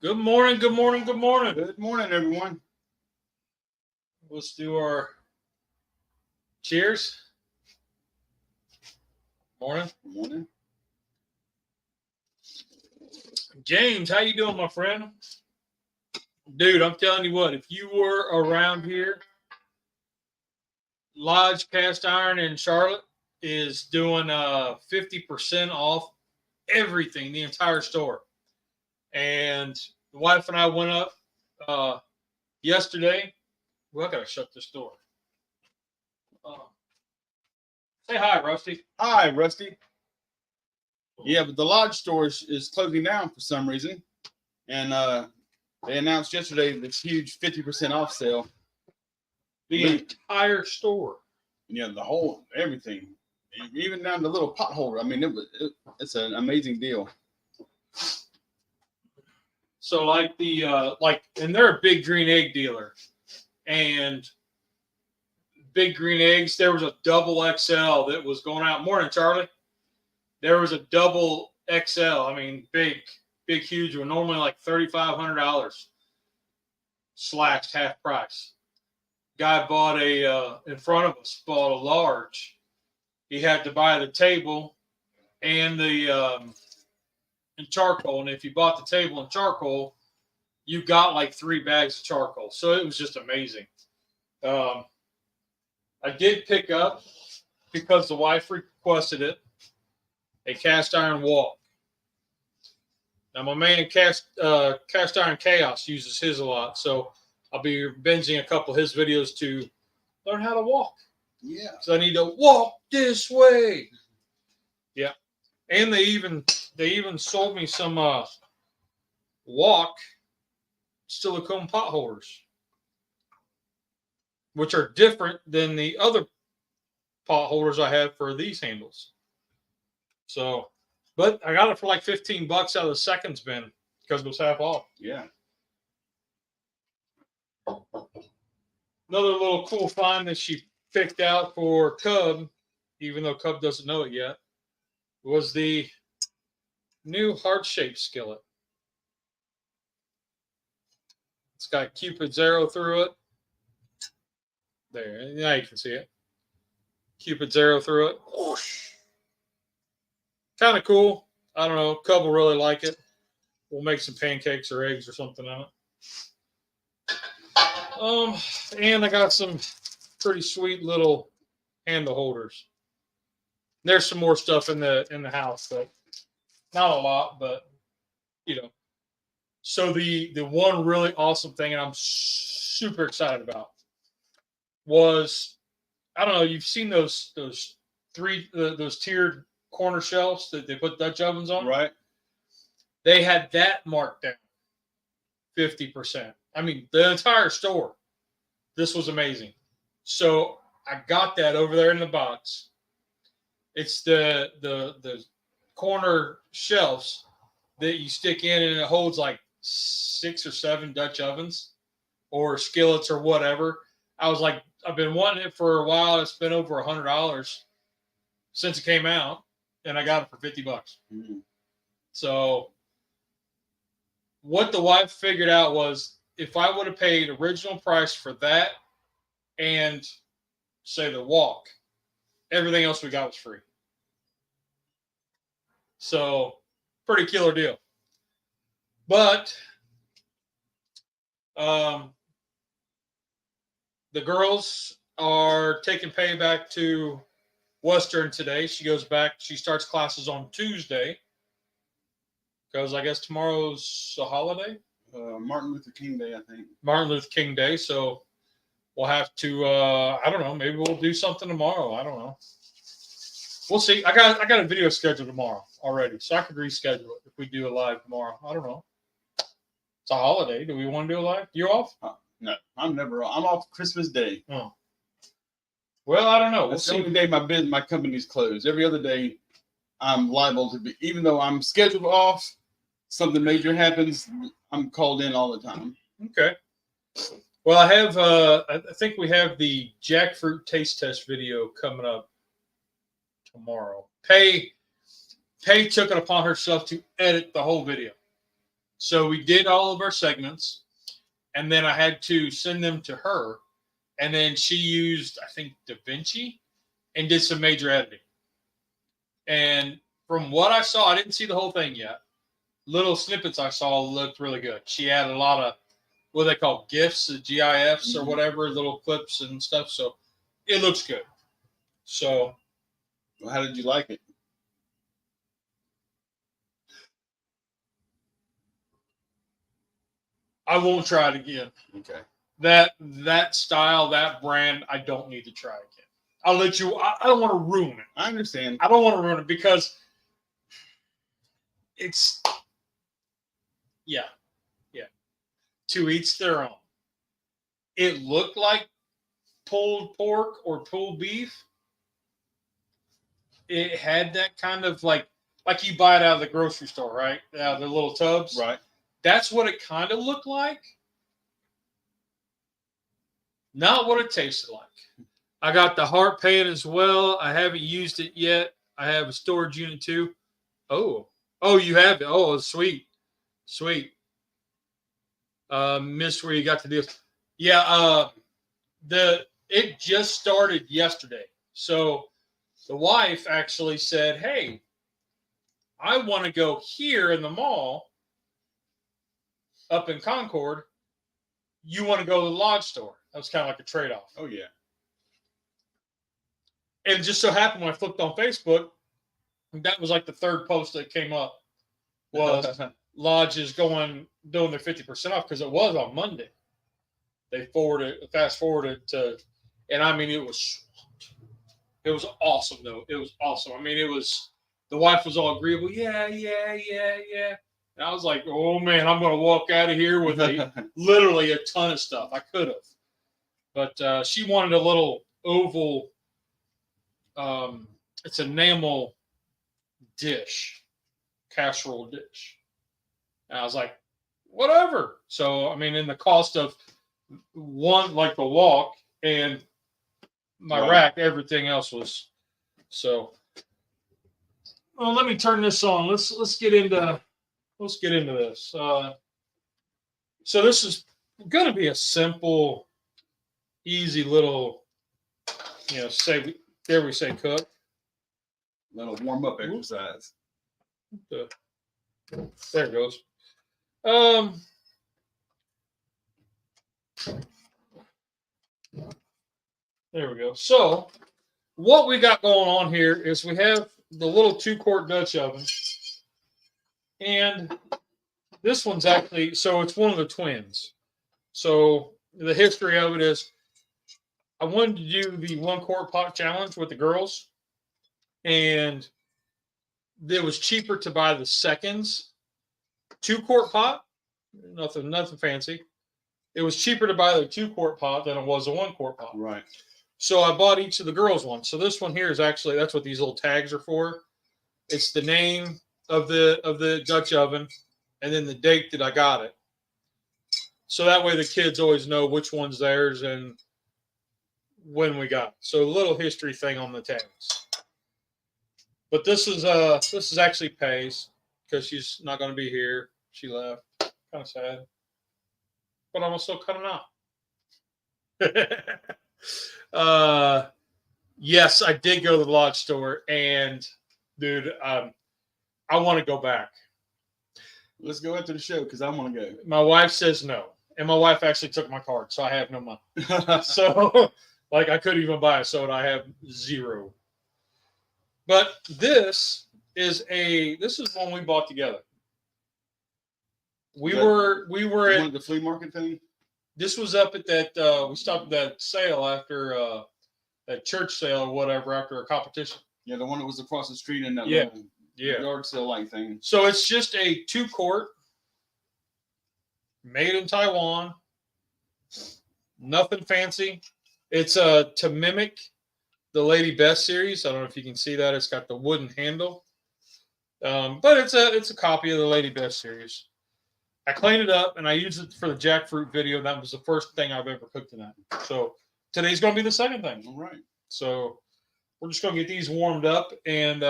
Good morning, good morning, good morning. Good morning, everyone. Let's do our cheers. Morning. Good morning. James, how you doing, my friend? Dude, I'm telling you what, if you were around here, Lodge Cast Iron in Charlotte is doing 50% off everything, the entire store. And the wife and I went up yesterday. Well, I gotta shut this door. Say hi, Rusty. Hi, Rusty. Yeah, but the Lodge store is closing down for some reason. And they announced yesterday this huge 50% off sale. The entire store. Yeah, the whole, everything. Even down to the little pot holder. I mean, it's an amazing deal. So like and they're a big green egg dealer, and big green eggs, there was a double XL that was going out. Morning, Charlie. There was a double XL. I mean, big, huge one. Normally like $3,500, slashed half price. Guy bought in front of us, bought a large. He had to buy the table and the and charcoal, and if you bought the table and charcoal, you got like 3 bags of charcoal. So it was just amazing. I did pick up, because the wife requested it, a cast iron wok. Now my man Cast Iron Chaos uses his a lot, so I'll be binging a couple of his videos to learn how to walk. Yeah. So I need to walk this way. Yeah. And they even sold me some wok silicone pot holders, which are different than the other pot holders I have for these handles. So, but I got it for like $15 out of the seconds bin because it was half off. Yeah. Another little cool find that she picked out for Cub, even though Cub doesn't know it yet, was the new heart-shaped skillet. It's got Cupid's arrow through it. There, now you can see it. Cupid's arrow through it. Whoosh. Kind of cool. I don't know. Cub will really like it. We'll make some pancakes or eggs or something on it. And I got some pretty sweet little handle holders. There's some more stuff in the house, but not a lot, but you know. So the one really awesome thing, and I'm super excited about, was, I don't know, you've seen those tiered corner shelves that they put Dutch ovens on, right? They had that marked down 50%. I mean, the entire store. This was amazing. So I got that over there in the box. It's the corner shelves that you stick in, and it holds like 6 or 7 Dutch ovens or skillets or whatever. I was like, I've been wanting it for a while. It's been over $100 since it came out, and I got it for $50. Mm-hmm. So what the wife figured out was, if I would have paid original price for that and say the wok, everything else we got was free. So pretty killer deal. But the girls are taking payback to Western today. She goes back. She starts classes on Tuesday, because I guess tomorrow's a holiday. Martin Luther King Day, I think. Martin Luther King Day. So we'll have to, I don't know, maybe we'll do something tomorrow. I don't know. We'll see. I got a video scheduled tomorrow already, so I could reschedule it if we do a live tomorrow. I don't know. It's a holiday. Do we want to do a live? You off? No, I'm never off. I'm off Christmas Day. Oh. Well, I don't know. We'll That's see. the only day my company's closed. Every other day, I'm liable to be, even though I'm scheduled off, something major happens, I'm called in all the time. Okay. Well, I have, I think we have the jackfruit taste test video coming up tomorrow. Pay took it upon herself to edit the whole video. So we did all of our segments, and then I had to send them to her, and then she used, I think, DaVinci and did some major editing. And from what I saw, I didn't see the whole thing yet. Little snippets I saw looked really good. She had a lot of what they call GIFs, GIFs or whatever, little clips and stuff. So it looks good. So, well, how did you like it? I won't try it again. Okay. That style, that brand, I don't need to try again. I'll let you. I don't want to ruin it. I understand. I don't want to ruin it because it's, yeah. To each their own. It looked like pulled pork or pulled beef. It had that kind of like you buy it out of the grocery store, right? Out of the little tubs. Right. That's what it kind of looked like. Not what it tasted like. I got the heart pan as well. I haven't used it yet. I have a storage unit too. Oh, you have it. Oh, sweet. Missed where you got the deal. Yeah, it just started yesterday. So the wife actually said, "Hey, I want to go here in the mall up in Concord. You want to go to the lodge store?" That was kind of like a trade-off. Oh yeah. And it just so happened when I flipped on Facebook, that was like the third post that came up was Lodge is doing their 50% off because it was on Monday. They fast forwarded to, and I mean, it was awesome though. It was awesome. I mean, the wife was all agreeable. Yeah. And I was like, oh man, I'm going to walk out of here with literally a ton of stuff. I could have, but she wanted a little oval. It's an enamel dish, casserole dish. And I was like, whatever. So, I mean, in the cost of one, like the walk and my rack, everything else was. So, well, let me turn this on. Let's get into this. So this is going to be a simple, easy little, we say cook. Little warm up exercise. There it goes. There we go. So what we got going on here is we have the little 2-quart Dutch oven. And this one's actually, so it's one of the twins. So the history of it is I wanted to do the 1-quart pot challenge with the girls. And it was cheaper to buy the seconds 2-quart pot. Nothing fancy. It was cheaper to buy the 2-quart pot than it was a 1-quart pot. Right. So I bought each of the girls one. So this one here is actually, that's what these little tags are for. It's the name of the Dutch oven and then the date that I got it. So that way the kids always know which one's theirs and when we got it. So a little history thing on the tags. But this is actually Pay's because she's not going to be here. She left. Kind of sad. But I'm going to still cut them out. Yes, I did go to the lodge store, and dude, I want to go back. Let's go after the show because I want to go. My wife says no, and my wife actually took my card, so I have no money. So, like, I couldn't even buy a soda. I have zero. But this is one we bought together. We were at the flea market thing. This was up at that. We stopped at that sale after that church sale or whatever after a competition. Yeah, the one that was across the street in that yard sale like thing. So it's just a 2-quart, made in Taiwan. Nothing fancy. It's to mimic the Lady Best series. I don't know if you can see that. It's got the wooden handle, but it's a copy of the Lady Best series. I cleaned it up and I used it for the jackfruit video. That was the first thing I've ever cooked in that. So today's going to be the second thing. All right. So we're just going to get these warmed up. And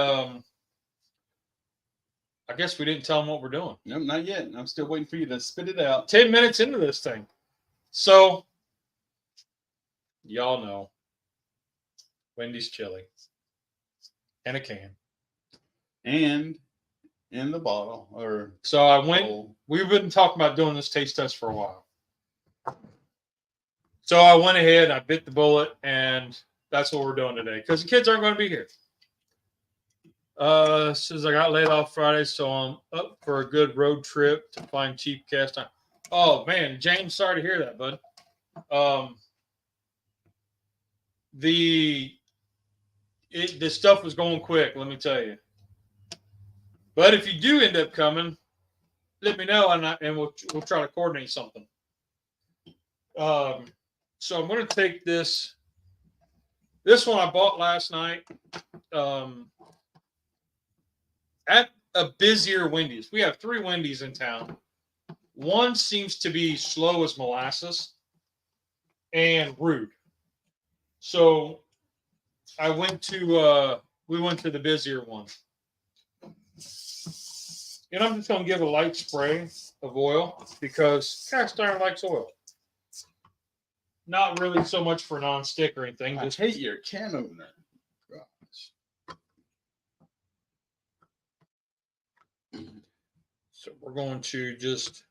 I guess we didn't tell them what we're doing. No, not yet. I'm still waiting for you to spit it out. 10 minutes into this thing. So, y'all know Wendy's chili in a can. And in the bottle. So I went, we've been talking about doing this taste test for a while. So I went ahead, I bit the bullet, and that's what we're doing today. Because the kids aren't going to be here. Since I got laid off Friday, so I'm up for a good road trip to find cheap cast iron. Oh man, James, sorry to hear that, bud. The stuff was going quick, let me tell you. But if you do end up coming, let me know, and we'll try to coordinate something. So I'm going to take this. This one I bought last night. At a busier Wendy's. We have 3 Wendy's in town. One seems to be slow as molasses and rude. So we went to the busier one. And I'm just going to give a light spray of oil because cast iron likes oil. Not really so much for non-stick or anything. I hate your can opener. So we're going to just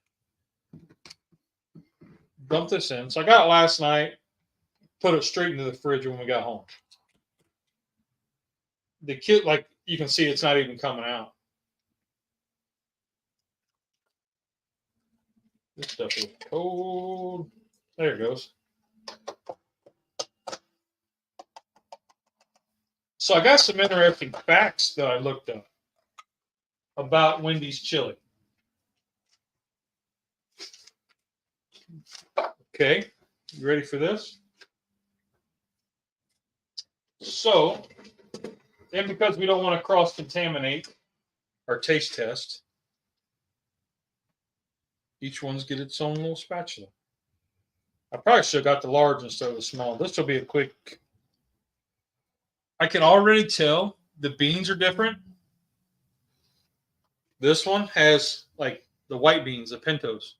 dump this in. So I got it last night, put it straight into the fridge when we got home. The kit, like you can see, it's not even coming out. This stuff is cold. There it goes. So I got some interesting facts that I looked up about Wendy's chili. Okay, you ready for this? So, and because we don't want to cross-contaminate our taste test, each one's get its own little spatula. I probably should have got the large instead of the small. This will be a quick. I can already tell the beans are different. This one has like the white beans, the pintos.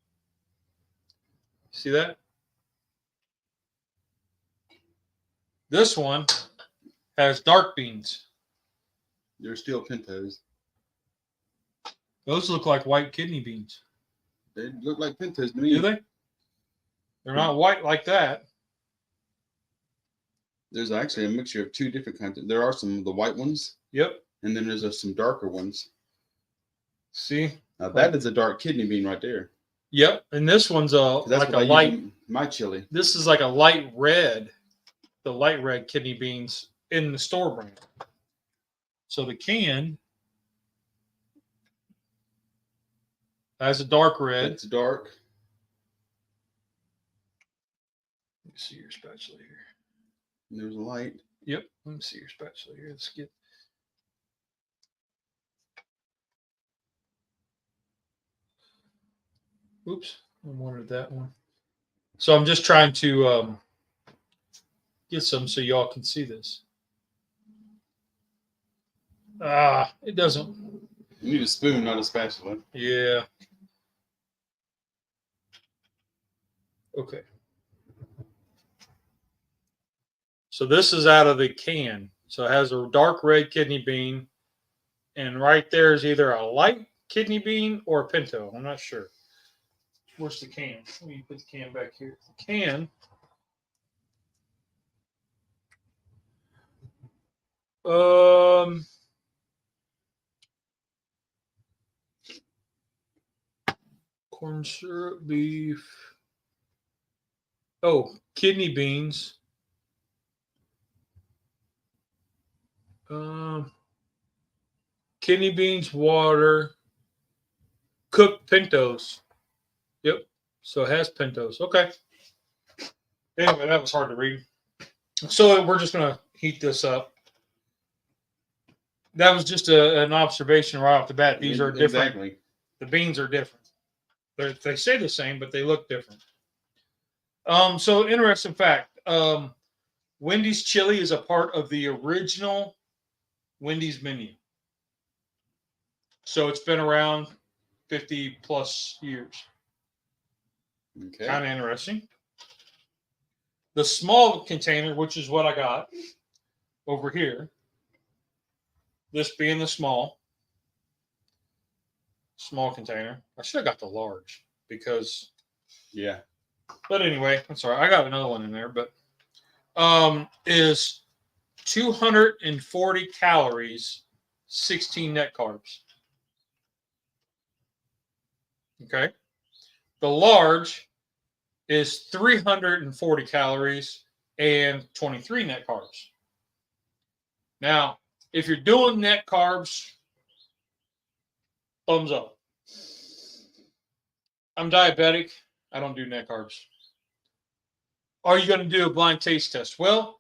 See that? This one has dark beans. They're still pintos. Those look like white kidney beans. They look like pintos to me. Do they? They're not white like that. There's actually a mixture of 2 different kinds. There are some of the white ones. Yep. And then there's some darker ones. See? Now that is a dark kidney bean right there. Yep. And this one's like a light. My chili. This is like a light red. The light red kidney beans in the store brand. So the can has a dark red. It's dark. Let me see your spatula here. And there's a light. Yep. Let me see your spatula here. Let's get. Oops. I wanted that one. So I'm just trying to get some so y'all can see this. It doesn't. You need a spoon, not a spatula. Yeah. Okay. So this is out of the can. So it has a dark red kidney bean. And right there is either a light kidney bean or a pinto. I'm not sure. Where's the can? Let me put the can back here. The can. Corn syrup, beef. Oh, kidney beans. Kidney beans, water, cooked pintos. Yep. So it has pintos. Okay. Anyway, that was hard to read. So we're just going to heat this up. That was just an observation right off the bat. These are different. Exactly. The beans are different. They say the same, but they look different. So interesting fact. Wendy's chili is a part of the original Wendy's menu. So it's been around 50 plus years. Okay. Kind of interesting. The small container, which is what I got over here, this being the small container. I should have got the large because, yeah. But anyway, I'm sorry. I got another one in there, but is 240 calories, 16 net carbs. Okay. The large is 340 calories and 23 net carbs. Now, if you're doing net carbs, thumbs up. I'm diabetic. I don't do net carbs. Are you going to do a blind taste test? Well,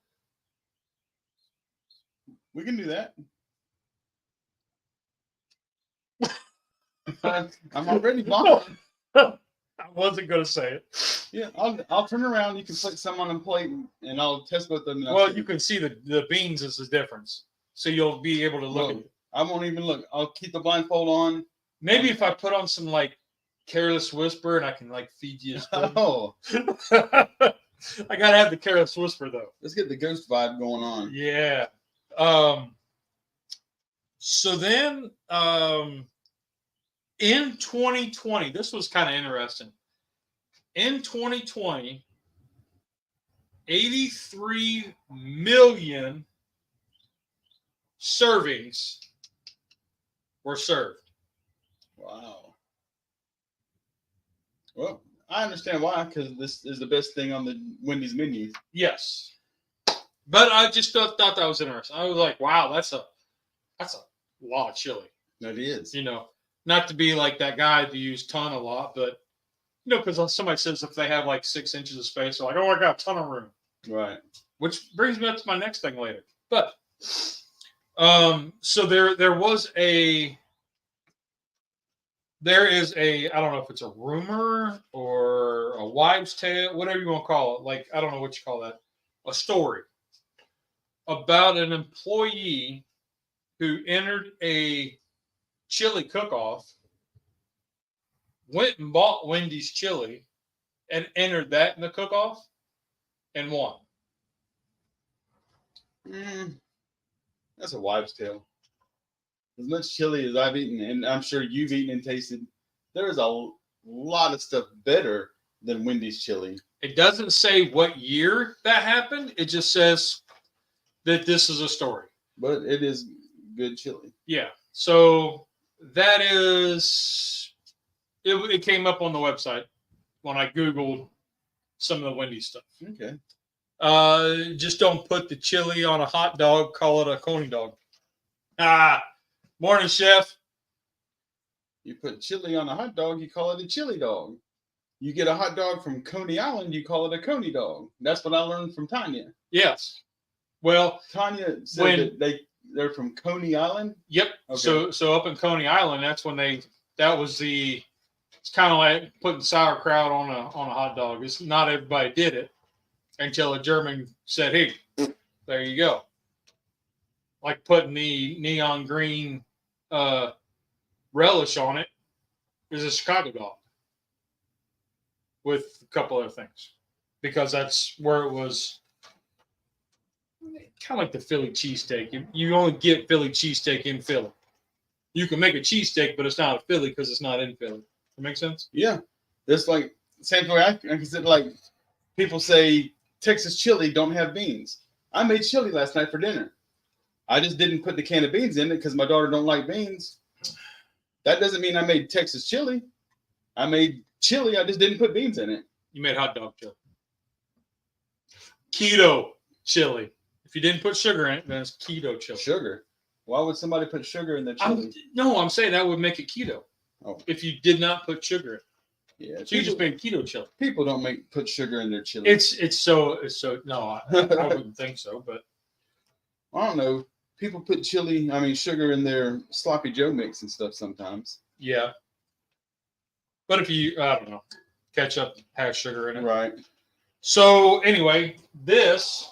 we can do that. I'm already blind. I wasn't going to say it. Yeah, I'll turn around. You can put some on a plate, and I'll test both of them. Well, you can see the beans is the difference, so you'll be able to look at it. I won't even look. I'll keep the blindfold on. Maybe if I put on some like Careless Whisper, and I can like feed you a spoon. Oh, I gotta have the Careless Whisper though. Let's get the ghost vibe going on. Yeah. So then, in 2020, this was kind of interesting. In 2020, 83 million servings were served. Wow. Well, I understand why, because this is the best thing on the Wendy's menu. Yes. But I just thought that was interesting. I was like, wow, that's a lot of chili. That is. You know, not to be like that guy to use ton a lot, but, you know, because somebody says if they have like 6 inches of space, they're like, oh, I got a ton of room. Right. Which brings me up to my next thing later. But, so there is a, I don't know if it's a rumor or a wives' tale, whatever you want to call it. Like, I don't know what you call that. A story about an employee who entered a chili cook-off, went and bought Wendy's chili, and entered that in the cook-off, and won. That's a wives' tale. As much chili as I've eaten, and I'm sure you've eaten and tasted, there is a lot of stuff better than Wendy's chili. It doesn't say what year that happened. It just says that this is a story. But it is good chili. Yeah. So that is, it came up on the website when I Googled some of the Wendy's stuff. Okay. Just don't put the chili on a hot dog. Call it a coney dog. Morning, chef. You put chili on a hot dog, you call it a chili dog. You get a hot dog from Coney Island, you call it a coney dog. That's what I learned from Tanya. Yes. Well, Tanya said that they're from Coney Island. Yep. Okay. So up in Coney Island, that's when it's kind of like putting sauerkraut on a hot dog. It's not everybody did it until a German said, "Hey, there you go." Like putting the neon green relish on it is a Chicago dog with a couple other things, because that's where it was. Kind of like the Philly cheesesteak. You only get Philly cheesesteak in Philly. You can make a cheesesteak, but it's not a Philly because it's not in Philly. That make sense? Yeah. That's like same way I consider, like people say Texas chili don't have beans. I made chili last night for dinner. I just didn't put the can of beans in it because my daughter don't like beans. That doesn't mean I made Texas chili. I made chili. I just didn't put beans in it. You made hot dog chili. Keto chili. If you didn't put sugar in it, then it's keto chili. Sugar? Why would somebody put sugar in their chili? I'm saying that would make it keto. Oh. If you did not put sugar in it. Yeah. So you just made keto chili. People don't put sugar in their chili. It's so no, I wouldn't think so, but I don't know. People put sugar in their sloppy Joe mix and stuff sometimes. Yeah. But if you, I don't know, ketchup has sugar in it. Right. So anyway, this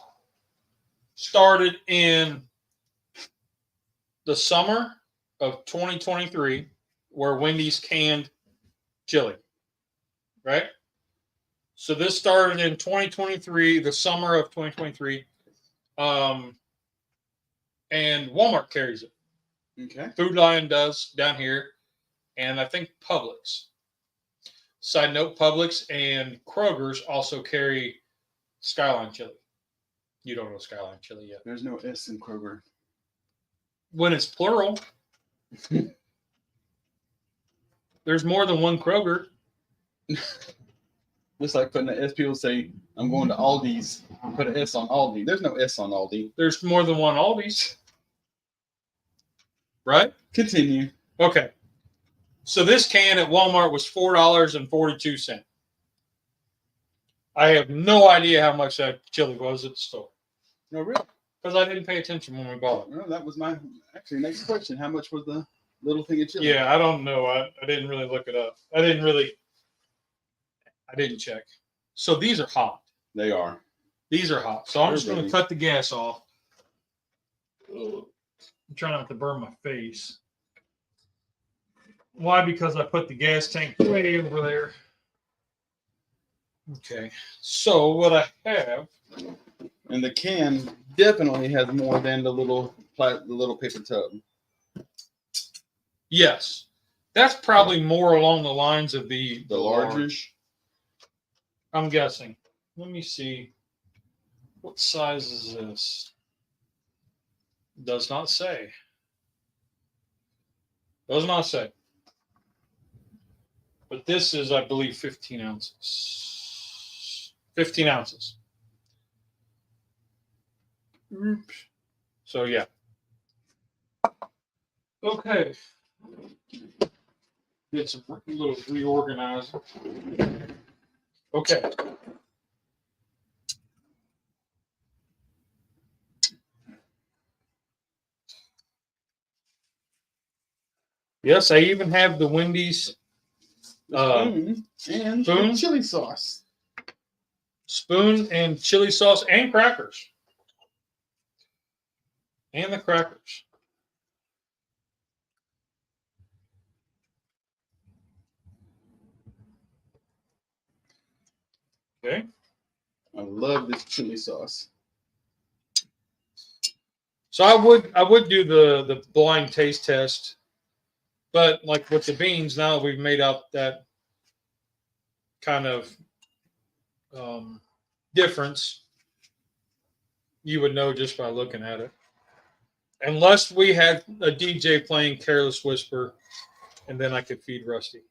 started in the summer of 2023 where Wendy's canned chili, right? So this started in 2023, the summer of 2023, and Walmart carries it. Okay. Food Lion does down here, and I think Publix. Side note, Publix and Kroger's also carry Skyline chili. You don't know Skyline chili yet. There's no S in Kroger. When it's plural, there's more than one Kroger. Just like putting an S, people say, I'm going to Aldi's. Put an S on Aldi. There's no S on Aldi. There's more than one Aldi's. Right? Continue. Okay. So this can at Walmart was $4.42. I have no idea how much that chili was at the store. No, really? Because I didn't pay attention when we bought it. Well, that was my actually next question. How much was the little thing of chili? Yeah, I don't know. I didn't really look it up. I didn't check. So these are hot. They are. These are hot. So I'm just going to Really? cut the gas off. I'm trying not to burn my face. Why? Because I put the gas tank way over there. Okay. So what I have. And the can definitely has more than the little paper tub. Yes. That's probably more along the lines of the larger. I'm guessing. Let me see. What size is this? Does not say. Does not say. But this is, I believe, 15 ounces. 15 ounces. Oops. So, yeah. Okay. Get some little reorganizing. Okay. Yes, I even have the Wendy's Spoon and spoon? chili sauce. spoon and chili sauce and crackers. And the crackers. Okay. I love this chili sauce. So I would do the blind taste test, but like with the beans, now that we've made out that kind of difference, you would know just by looking at it. Unless we had a DJ playing Careless Whisper, and then I could feed Rusty.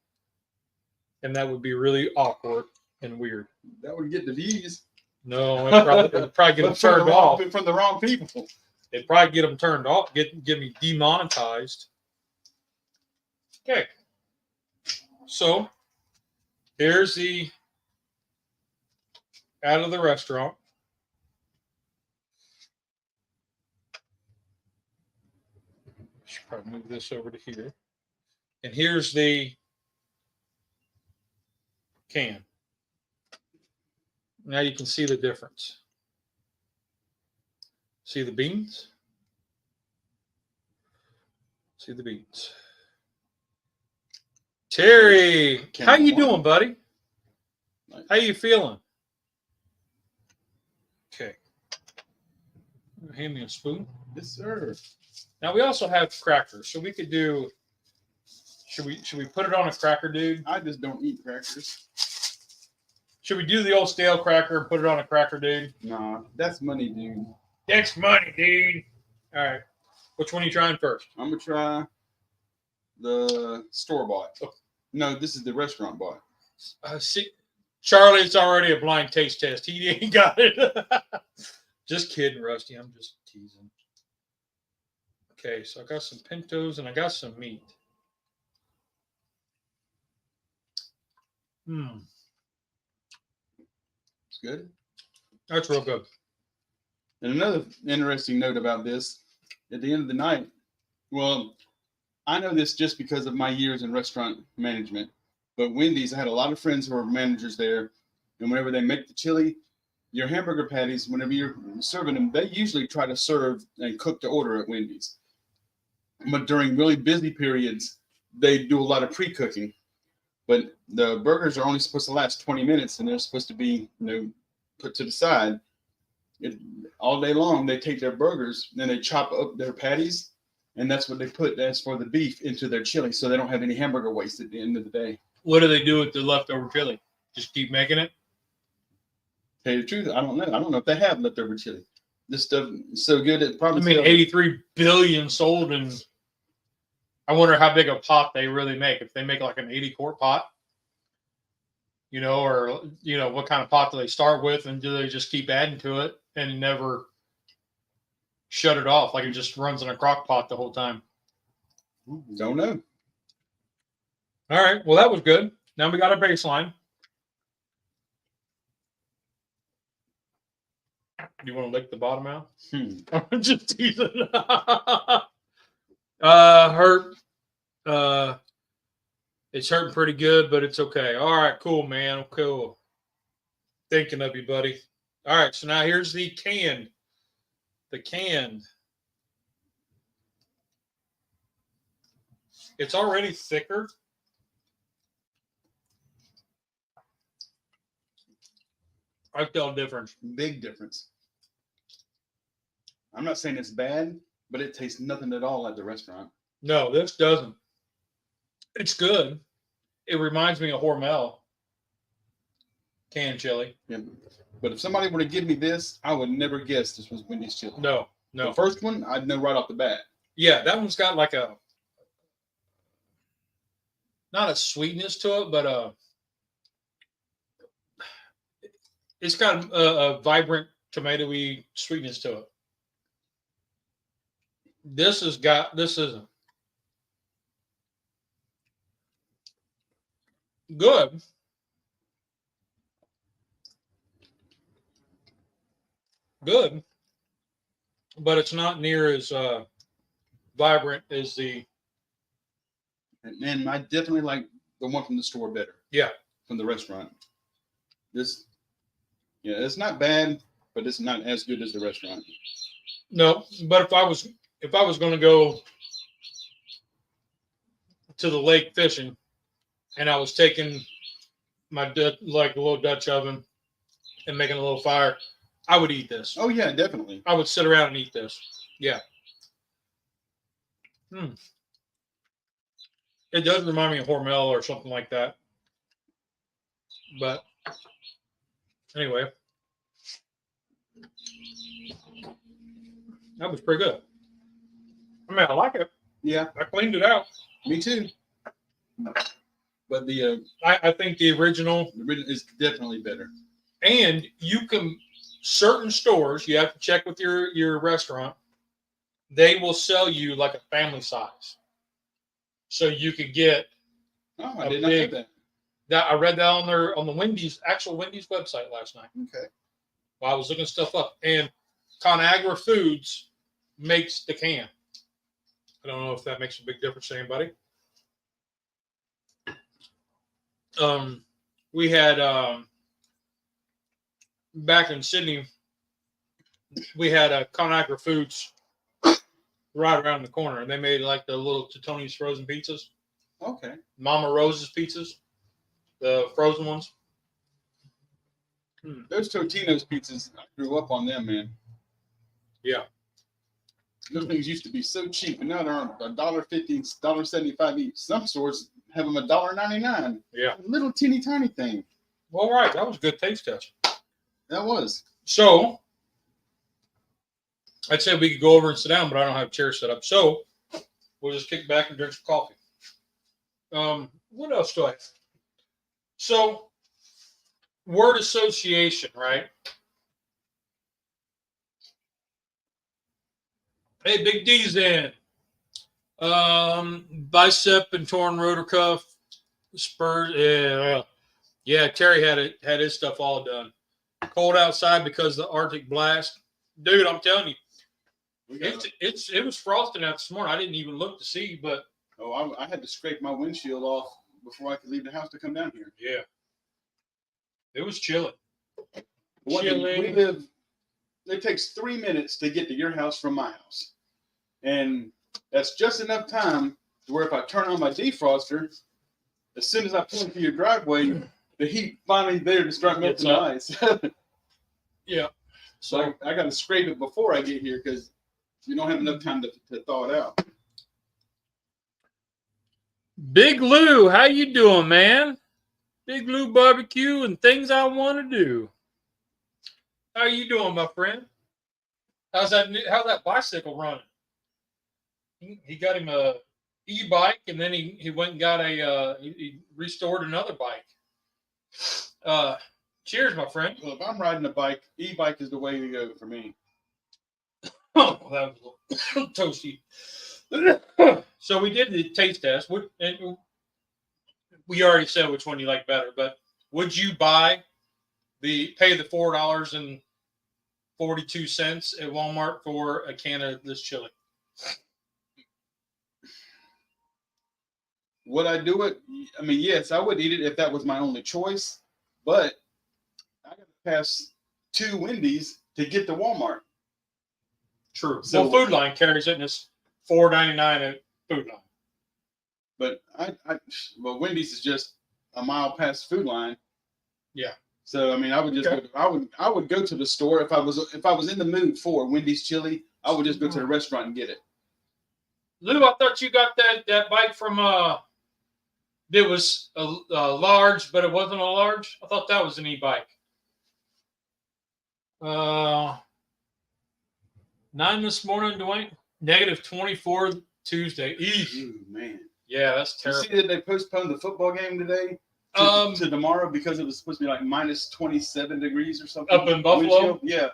And that would be really awkward and weird. That would get the views. No, it'd probably get them turned off. From the wrong people. It'd probably get them turned off, get me demonetized. Okay. So here's the out of the restaurant. Should probably move this over to here. And here's the can. Now you can see the difference. See the beans? See the beans. Terry, how you doing, buddy? How you feeling? Okay. Hand me a spoon. Yes, sir. Now we also have crackers, so we could do. Should we put it on a cracker, dude? I just don't eat crackers. Should we do the old stale cracker and put it on a cracker, dude? Nah, that's money, dude. That's money, dude. All right. Which one are you trying first? I'm gonna try the store bought. Oh. No, this is the restaurant bought. See, Charlie, it's already a blind taste test. He ain't got it. Just kidding, Rusty. I'm just teasing. Okay, so I got some pintos and I got some meat. It's good. That's real good. And another interesting note about this, at the end of the night, well, I know this just because of my years in restaurant management, but Wendy's, I had a lot of friends who were managers there, and whenever they make the chili, your hamburger patties, whenever you're serving them, they usually try to serve and cook to order at Wendy's. But during really busy periods, they do a lot of pre-cooking. But the burgers are only supposed to last 20 minutes, and they're supposed to be, put to the side. All day long, they take their burgers, and they chop up their patties, and that's what they put as for the beef into their chili, so they don't have any hamburger waste at the end of the day. What do they do with the leftover chili? Just keep making it? Tell you the truth, I don't know. I don't know if they have leftover chili. This stuff is so good, it probably. I mean, 83 billion sold, and I wonder how big a pot they really make. If they make like an 80-quart pot, or what kind of pot do they start with, and do they just keep adding to it and never shut it off, like it just runs in a crock pot the whole time? Don't know. All right, well, that was good. Now we got a baseline. Do you want to lick the bottom out? I'm just teasing. Hurt. It's hurting pretty good, but it's okay. All right, cool, man. Cool. Thinking of you, buddy. All right, so now here's the canned. The canned. It's already thicker. I tell a difference. Big difference. I'm not saying it's bad, but it tastes nothing at all like the restaurant. No, this doesn't. It's good. It reminds me of Hormel canned chili. Yeah. But if somebody were to give me this, I would never guess this was Wendy's chili. No. The first one, I'd know right off the bat. Yeah, that one's got like not a sweetness to it, but it's got a vibrant tomatoey sweetness to it. This isn't good. Good, but it's not near as vibrant as the. And I definitely like the one from the store better. Yeah, from the restaurant. It's not bad, but it's not as good as the restaurant. No, but if I was going to go to the lake fishing, and I was taking my like a little Dutch oven and making a little fire, I would eat this. Oh yeah, definitely. I would sit around and eat this. Yeah. It does remind me of Hormel or something like that. But anyway, that was pretty good. I mean, I like it. Yeah, I cleaned it out. Me too. But the I think the original is definitely better. And certain stores, you have to check with your restaurant, they will sell you like a family size. So you could get I did not know that. I read that on the actual Wendy's website last night. Okay. While I was looking stuff up. And ConAgra Foods makes the can. I don't know if that makes a big difference to anybody. We had back in Sydney, we had a ConAgra Foods right around the corner, and they made like the little Tony's frozen pizzas. Okay. Mama Rose's pizzas, the frozen ones. Those Totino's pizzas, I grew up on them, man. Yeah. Those things used to be so cheap, and now they're $1.50, $1.75 each. Some stores have them $1.99. Yeah. A little teeny tiny thing. Well, right. That was a good taste test. That was. So, I'd say we could go over and sit down, but I don't have chairs set up. So, we'll just kick back and drink some coffee. What else do I have? So, word association, right? Hey, Big D's in. Bicep and torn rotor cuff. Spurs. Yeah, Terry had his stuff all done. Cold outside because of the Arctic blast. Dude, I'm telling you. It was frosting out this morning. I didn't even look to see, but I had to scrape my windshield off before I could leave the house to come down here. Yeah, it was chilly. It takes 3 minutes to get to your house from my house, and That's just enough time to where if I turn on my defroster, as soon as I pull into your driveway, the heat finally there to start melting the ice. Yeah. So I got to scrape it before I get here because we don't have enough time to thaw it out. Big Lou, how you doing, man? Big Lou Barbecue and things I want to do. How are you doing, my friend? How's that bicycle running? He got him a e-bike, and then he went and got he restored another bike. Cheers, my friend. Well, if I'm riding a bike, e-bike is the way to go for me. Oh, that was a little toasty. So we did the taste test, and we already said which one you like better. But would you pay the $4.42 at Walmart for a can of this chili? Would I do it? I mean, yes, I would eat it if that was my only choice. But I got to pass 2 Wendy's to get to Walmart. True. So Food Line carries it, and it's $4.99 at Food Line. But well, Wendy's is just a mile past Food Line. Yeah. So I mean, I would just I would go to the store if I was in the mood for Wendy's chili. I would just go to the restaurant and get it. Lou, I thought you got that bike from it was a large, but it wasn't a large. I thought that was an e-bike. 9 this morning, Dwayne. -24 Tuesday. Ooh, man. Yeah, that's terrible. You see that they postponed the football game today to tomorrow because it was supposed to be like -27 degrees or something up in Buffalo. Yeah.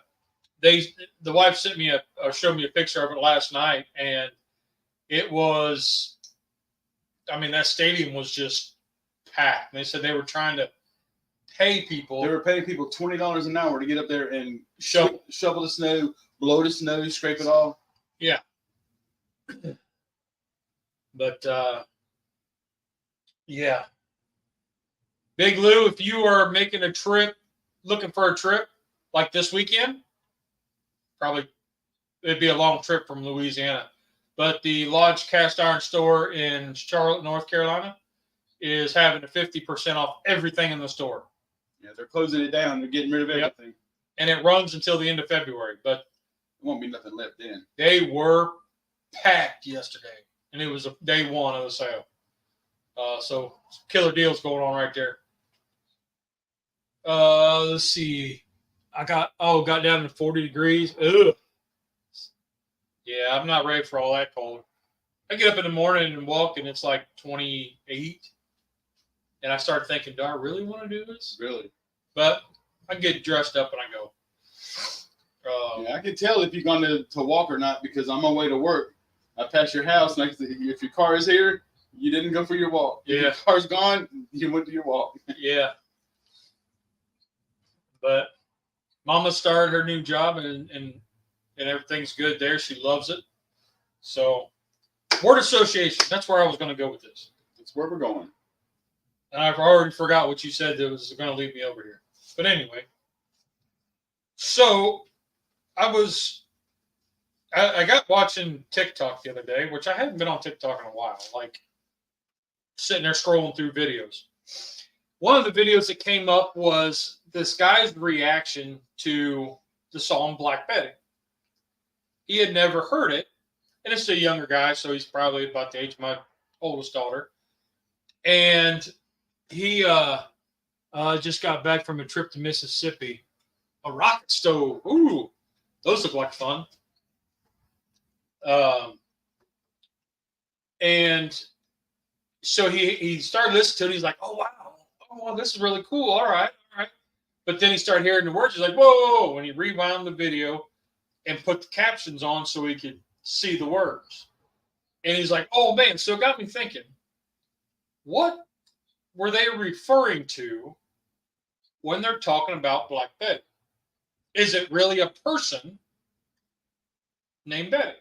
The wife sent me showed me a picture of it last night, and it was. I mean, that stadium was just packed. And they said they were trying to pay people. They were paying people $20 an hour to get up there and shovel the snow, blow the snow, scrape it off. Yeah. But, yeah. Big Lou, if you are making a trip, looking for a trip like this weekend, probably it'd be a long trip from Louisiana. But the Lodge Cast Iron Store in Charlotte, North Carolina, is having a 50% off everything in the store. Yeah, they're closing it down. They're getting rid of everything. Yep. And it runs until the end of February. But there won't be nothing left then. They were packed yesterday, and it was day 1 of the sale. So killer deals going on right there. Let's see. Got down to 40 degrees. Ugh. Yeah, I'm not ready for all that cold. I get up in the morning and walk, and it's like 28. And I start thinking, do I really want to do this? Really? But I get dressed up and I go. Yeah, I can tell if you're going to walk or not because on my way to work, I pass your house. And if your car is here, you didn't go for your walk. Yeah. If your car's gone, you went to your walk. Yeah. But Mama started her new job, and everything's good there. She loves it. So, word association. That's where I was going to go with this. That's where we're going. And I've already forgot what you said that was going to lead me over here. But anyway. So, I got watching TikTok the other day, which I haven't been on TikTok in a while. Like, sitting there scrolling through videos. One of the videos that came up was this guy's reaction to the song Black Betty. He had never heard it, and it's a younger guy, so he's probably about the age of my oldest daughter. And he just got back from a trip to Mississippi. A rocket stove. Ooh, those look like fun. And so he started listening to it. He's like, oh, wow. Oh, well, this is really cool. All right. But then he started hearing the words. He's like, whoa. And he rewound the video and put the captions on so he could see the words. And he's like, oh, man. So it got me thinking, what were they referring to when they're talking about Black Betty? Is it really a person named Betty?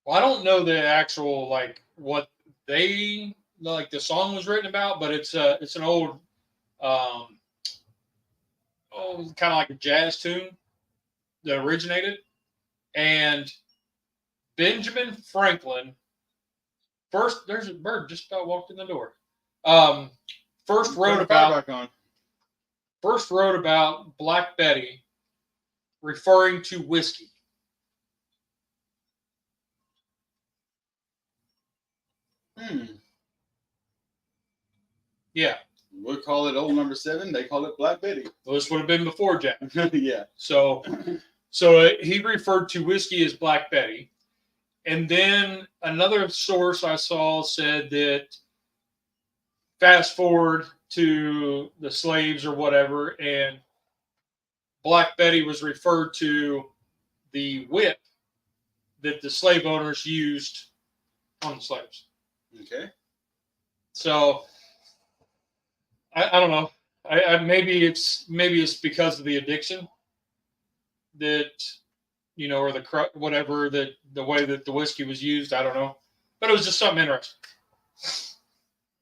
Well, I don't know the actual, like, what they, like, the song was written about, but it's an old, kind of like a jazz tune that originated. And Benjamin Franklin, there's a bird just about walked in the door. First wrote about Black Betty referring to whiskey. Yeah. We'll call it old number 7. They call it Black Betty. Well, this would have been before Jack. Yeah. So he referred to whiskey as Black Betty. And then another source I saw said that fast forward to the slaves or whatever, and Black Betty was referred to the whip that the slave owners used on the slaves. Okay. So I don't know. I maybe it's because of the addiction that, you know, or whatever, that the way that the whiskey was used. I don't know, but it was just something interesting.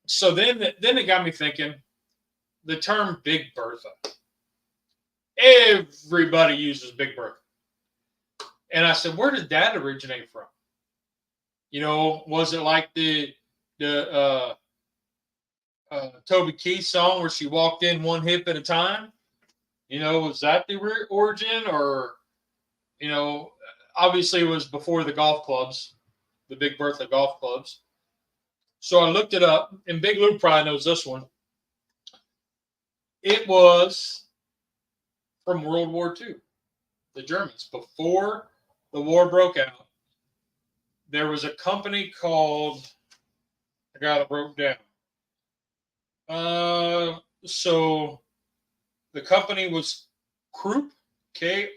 So then it got me thinking. The term Big Bertha. Everybody uses Big Bertha, and I said, where did that originate from? You know, was it like the Toby Keith song where she walked in one hip at a time? You know, was that the origin? Or, you know, obviously it was before the golf clubs, the Big Bertha golf clubs. So I looked it up, and Big Lou probably knows this one. It was from World War II, the Germans. Before the war broke out, there was a company called, I got it broke down. So the company was Krupp, Krupp.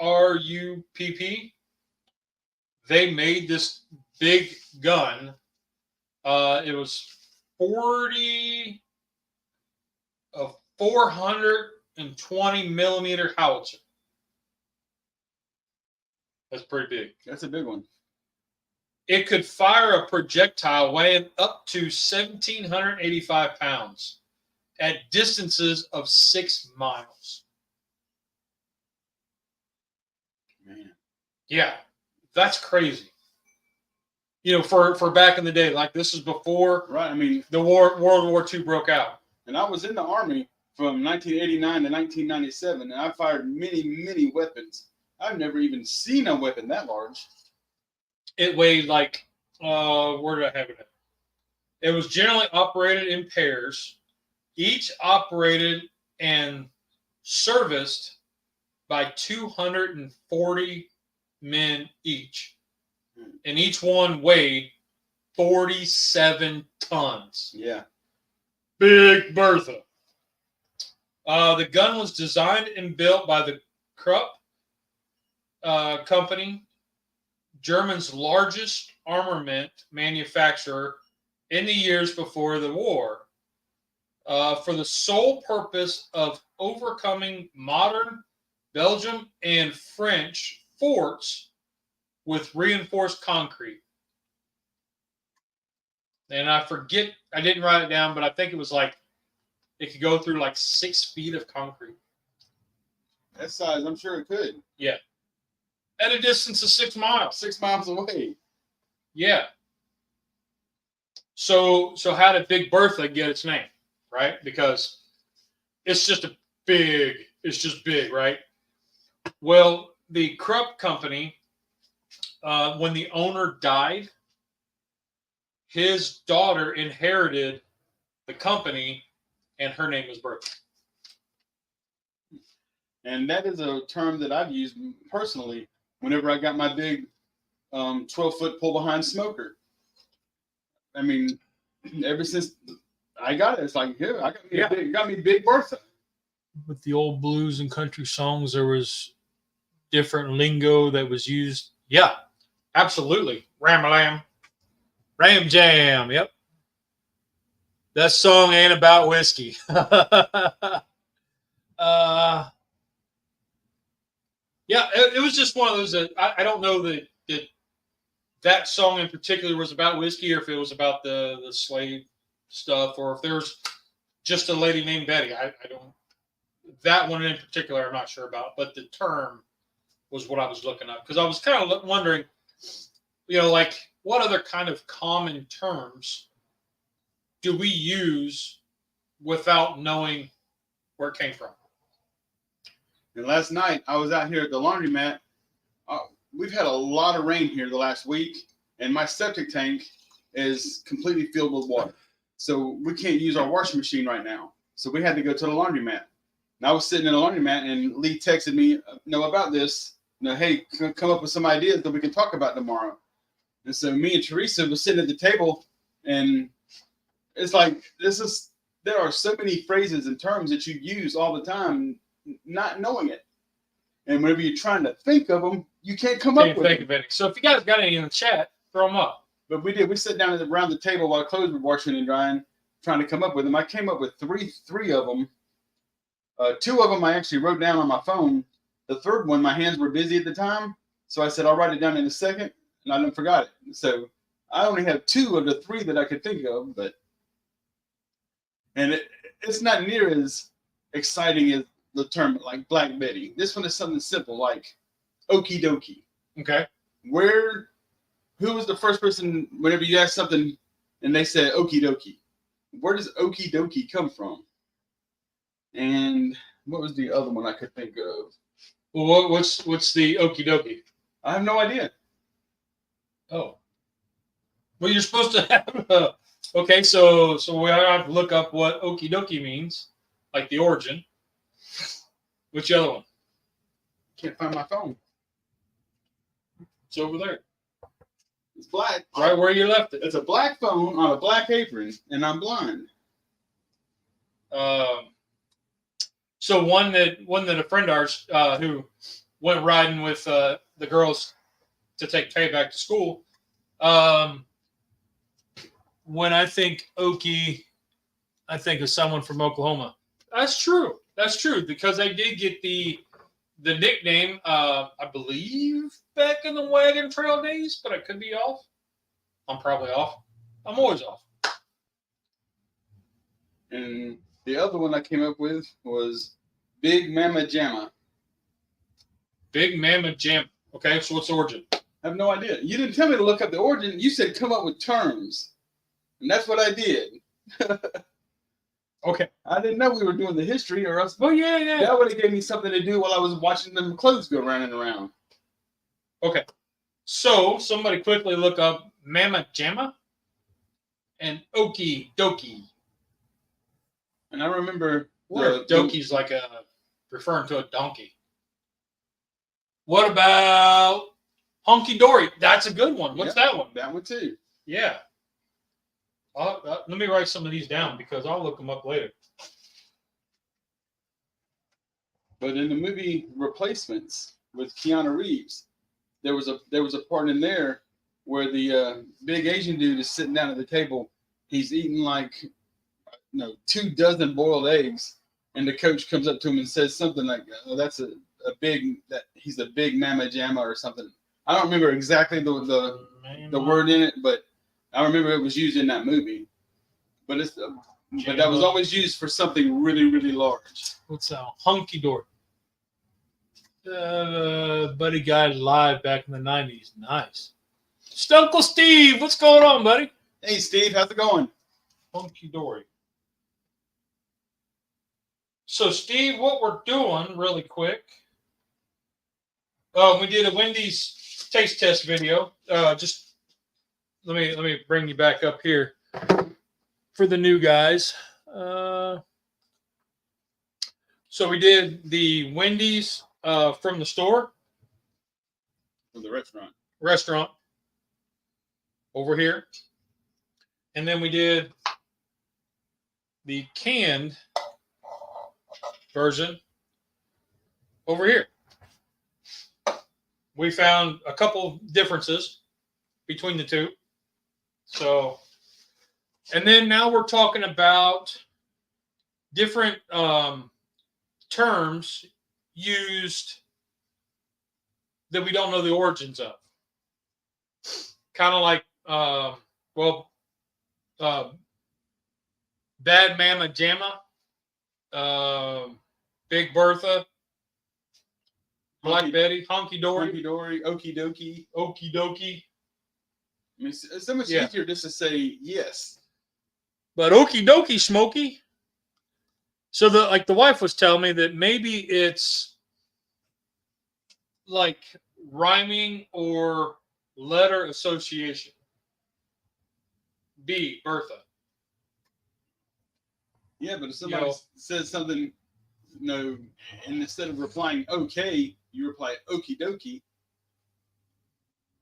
They made this big gun. It was 420 millimeter howitzer. That's pretty big. That's a big one. It could fire a projectile weighing up to 1,785 pounds at distances of 6 miles. Man. Yeah, that's crazy. You know, for back in the day, like this is before, right? I mean, the World War II broke out. And I was in the Army from 1989 to 1997, and I fired many weapons. I've never even seen a weapon that large. It weighed like, where did I have it? It was generally operated in pairs, each operated and serviced by 240 men each. And each one weighed 47 tons. Yeah. Big Bertha. The gun was designed and built by the Krupp company, Germany's largest armament manufacturer in the years before the war, for the sole purpose of overcoming modern Belgium and French forts with reinforced concrete. And I forget, I didn't write it down, but I think it was like, it could go through like 6 feet of concrete. That size, I'm sure it could. Yeah. At a distance of 6 miles. 6 miles away. Yeah. So how did Big Bertha get its name, right? Because it's just big, right? Well, the Krupp company, when the owner died, his daughter inherited the company, and her name was Bertha. And that is a term that I've used personally whenever I got my big 12-foot pull-behind smoker. I mean, ever since I got it, it's like, here, got me Big Bertha. With the old blues and country songs, there was different lingo that was used. Yeah, absolutely. Ram-a-lam. Ram Jam, yep. That song ain't about whiskey. Yeah, it was just one of those that I don't know that song in particular was about whiskey, or if it was about the slave stuff, or if there was just a lady named Betty. I don't. That one in particular, I'm not sure about. But the term was what I was looking up, because I was kind of wondering, like what other kind of common terms do we use without knowing where it came from? And last night I was out here at the laundromat. We've had a lot of rain here the last week, and my septic tank is completely filled with water. So we can't use our washing machine right now. So we had to go to the laundromat. And I was sitting in the laundromat, and Lee texted me, about this. Hey, come up with some ideas that we can talk about tomorrow. And so me and Teresa was sitting at the table, and it's like there are so many phrases and terms that you use all the time, not knowing it. And whenever you're trying to think of them, you can't come up with think of any. So if you guys got any in the chat, throw them up. But we did. We sat down around the table while clothes were washing and drying, trying to come up with them. I came up with three of them. Two of them I actually wrote down on my phone. The third one, my hands were busy at the time, so I said I'll write it down in a second, and I didn't forgot it. So I only have 2 of the 3 that I could think of, and it's not near as exciting as the term like Black Betty. This one is something simple like okie dokie. Okay. Who was the first person whenever you ask something and they said okie dokie? Where does okie dokie come from? And what was the other one I could think of? Well, what's the okie dokie? I have no idea. Oh. Well, you're supposed to have. Okay, so we have to look up what okie dokie means, like the origin. Which other one? Can't find my phone. It's over there. It's black. Right where you left it. It's a black phone on a black apron, and I'm blind. So one that a friend of ours who went riding with the girls to take Tay back to school. When I think Okie, I think of someone from Oklahoma. That's true. That's true, because they did get the nickname, I believe, back in the Wagon Trail days, but I could be off. I'm probably off. I'm always off. And the other one I came up with was Big Mama Jamma. Big Mama Jamma. Okay, so what's the origin? I have no idea. You didn't tell me to look up the origin. You said come up with terms. And that's what I did. Okay. I didn't know we were doing the history, or else yeah. That would have gave me something to do while I was watching them clothes go round and around. Okay. So somebody quickly look up Mama Jamma and Okie Dokie. And I remember Dokie's like referring to a donkey. What about Honky Dory? That's a good one. What's that one? That one too. Yeah. Let me write some of these down because I'll look them up later. But in the movie Replacements with Keanu Reeves, there was a part in there where the big Asian dude is sitting down at the table. He's eating like 2 dozen boiled eggs, and the coach comes up to him and says something like, "Oh, that's he's a big Mama Jamma" or something. I don't remember exactly the word in it, but I remember it was used in that movie. But that was always used for something really, really large. What's that? Hunky Dory. Buddy guy live back in the 90s. Nice. Uncle Steve, what's going on, buddy? Hey, Steve, how's it going? Hunky Dory. So, Steve, what we're doing really quick. We did a Wendy's taste test video. Just let me bring you back up here for the new guys. So we did the Wendy's from the store. From the Restaurant. Over here. And then we did the canned version over here. We found a couple differences between the two. So, and then now we're talking about different terms used that we don't know the origins of. Kind of like, Bad Mama Jamma, Big Bertha. Black Betty, Honky Dory, Okie dokie. Okie Dokie. I mean, it's so much Yeah. easier just to say yes. But Okie Dokie, Smokey. So the wife was telling me that maybe it's like rhyming or letter association. B, Bertha. Yeah, but if somebody says something, and instead of replying okay, you reply okie dokie.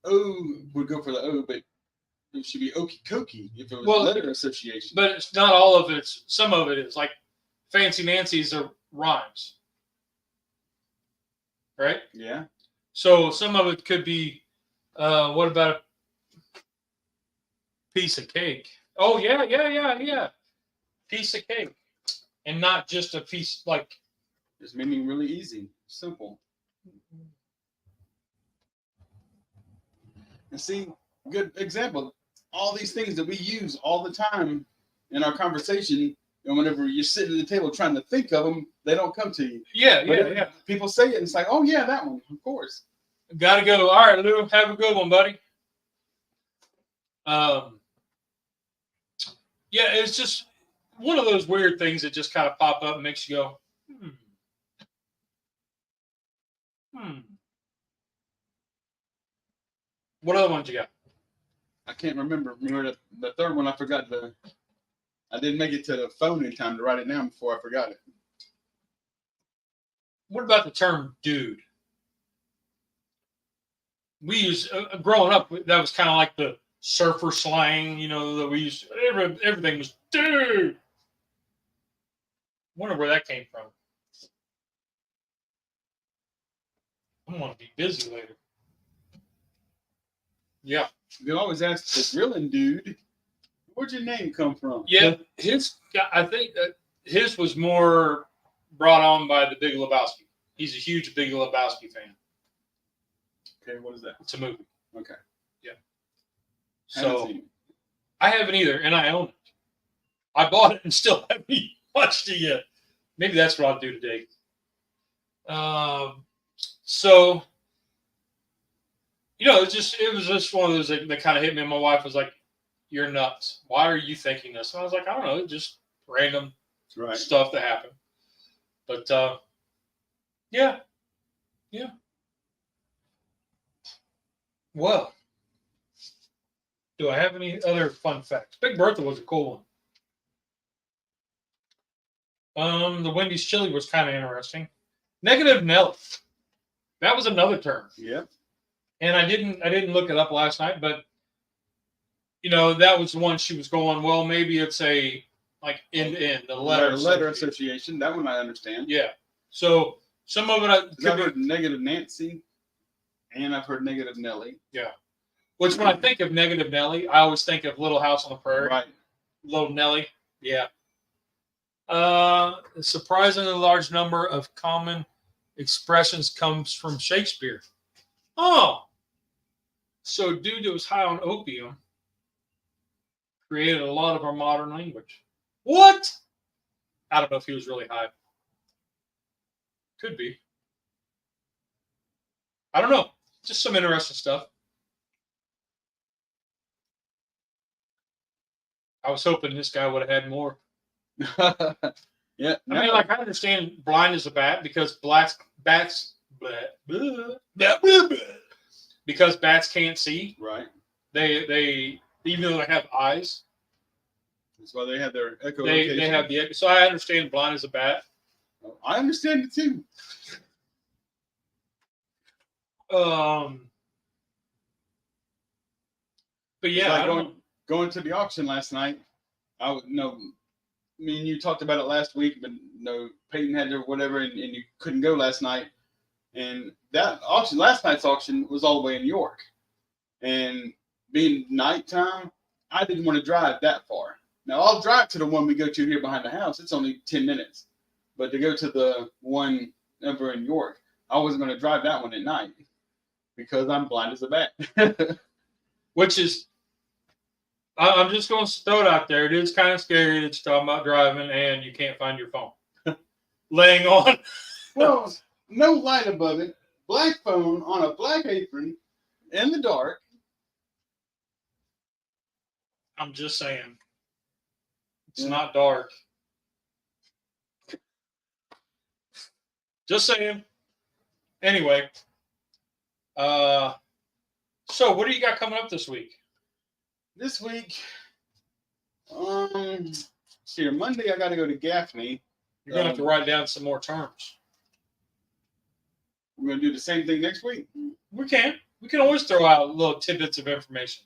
O would go for the O, but it should be okie dokie if it was letter association. But it's not all of it. Some of it is like Fancy Nancy's are rhymes. Right? Yeah. So some of it could be, what about a piece of cake? Oh, yeah. Piece of cake. And not just a piece, like. It's meaning really easy, simple. And see, good example. All these things that we use all the time in our conversation, and whenever you're sitting at the table trying to think of them, they don't come to you. Yeah. People say it, and it's like, oh, yeah, that one, of course. Gotta go. All right, Lou, have a good one, buddy. Yeah, it's just one of those weird things that just kind of pop up and makes you go, What other ones you got? I can't remember. Remember the third one, I forgot I didn't make it to the phone in time to write it down before I forgot it. What about the term dude? We use, growing up, that was kind of like the surfer slang, that we used. Everything was dude. Wonder where that came from. I'm going to be busy later. Yeah. You always ask the grilling dude, where'd your name come from? Yeah, I think that his was more brought on by the Big Lebowski. He's a huge Big Lebowski fan. Okay, what is that? It's a movie. Okay. Yeah. So I haven't either, and I own it. I bought it and still haven't watched it yet. Maybe that's what I'll do today. So, it was just one of those that kind of hit me. And my wife was like, "You're nuts. Why are you thinking this?" And I was like, "I don't know. Just random stuff that happened." But yeah. Well, do I have any other fun facts? Big Bertha was a cool one. The Wendy's chili was kind of interesting. Negative Nelly. That was another term. Yep. And I didn't look it up last night, but that was the one she was going, well, maybe it's a like end to end, the letter association. That one I understand. Yeah. So some of it I've heard negative Nancy, and I've heard negative Nelly. Yeah. Which when I think of negative Nelly, I always think of Little House on the Prairie. Right. Little Nelly. Yeah. A surprisingly large number of common expressions comes from Shakespeare. Oh. So dude that was high on opium created a lot of our modern language. What? I don't know if he was really high. Could be. I don't know. Just some interesting stuff. I was hoping this guy would have had more. Yeah. I mean, I understand blind as a bat because because bats can't see. Right. They even though they have eyes. That's why they have their echolocation. They have the echo. So I understand blind as a bat. I understand it too. But yeah, like going to the auction last night. Me and you talked about it last week, but Peyton had to whatever, and you couldn't go last night. And that auction, last night's auction, was all the way in York. And being nighttime, I didn't want to drive that far. Now I'll drive to the one we go to here behind the house. It's only 10 minutes. But to go to the one over in York, I wasn't going to drive that one at night because I'm blind as a bat. Which is, I'm just going to throw it out there. It is kind of scary that you're talking about driving and you can't find your phone. Laying on. Well, no light above it. black phone on a black apron in the dark. I'm just saying. It's not dark. Just saying. Anyway. So what do you got coming up this week? This week, here, Monday I got to go to Gaffney. You're going to have to write down some more terms. We're going to do the same thing next week. We can. We can always throw out little tidbits of information.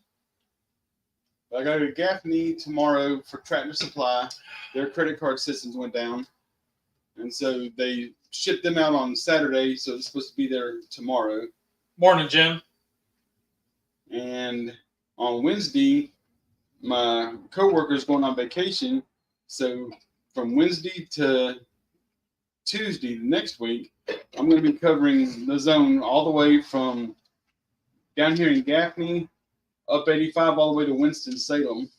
I got to go to Gaffney tomorrow for Tractor Supply. Their credit card systems went down. And so they shipped them out on Saturday, so it's supposed to be there tomorrow. Morning, Jim. And on Wednesday, my coworker's going on vacation. So from Wednesday to Tuesday next week, I'm going to be covering the zone all the way from down here in Gaffney, up 85 all the way to Winston-Salem.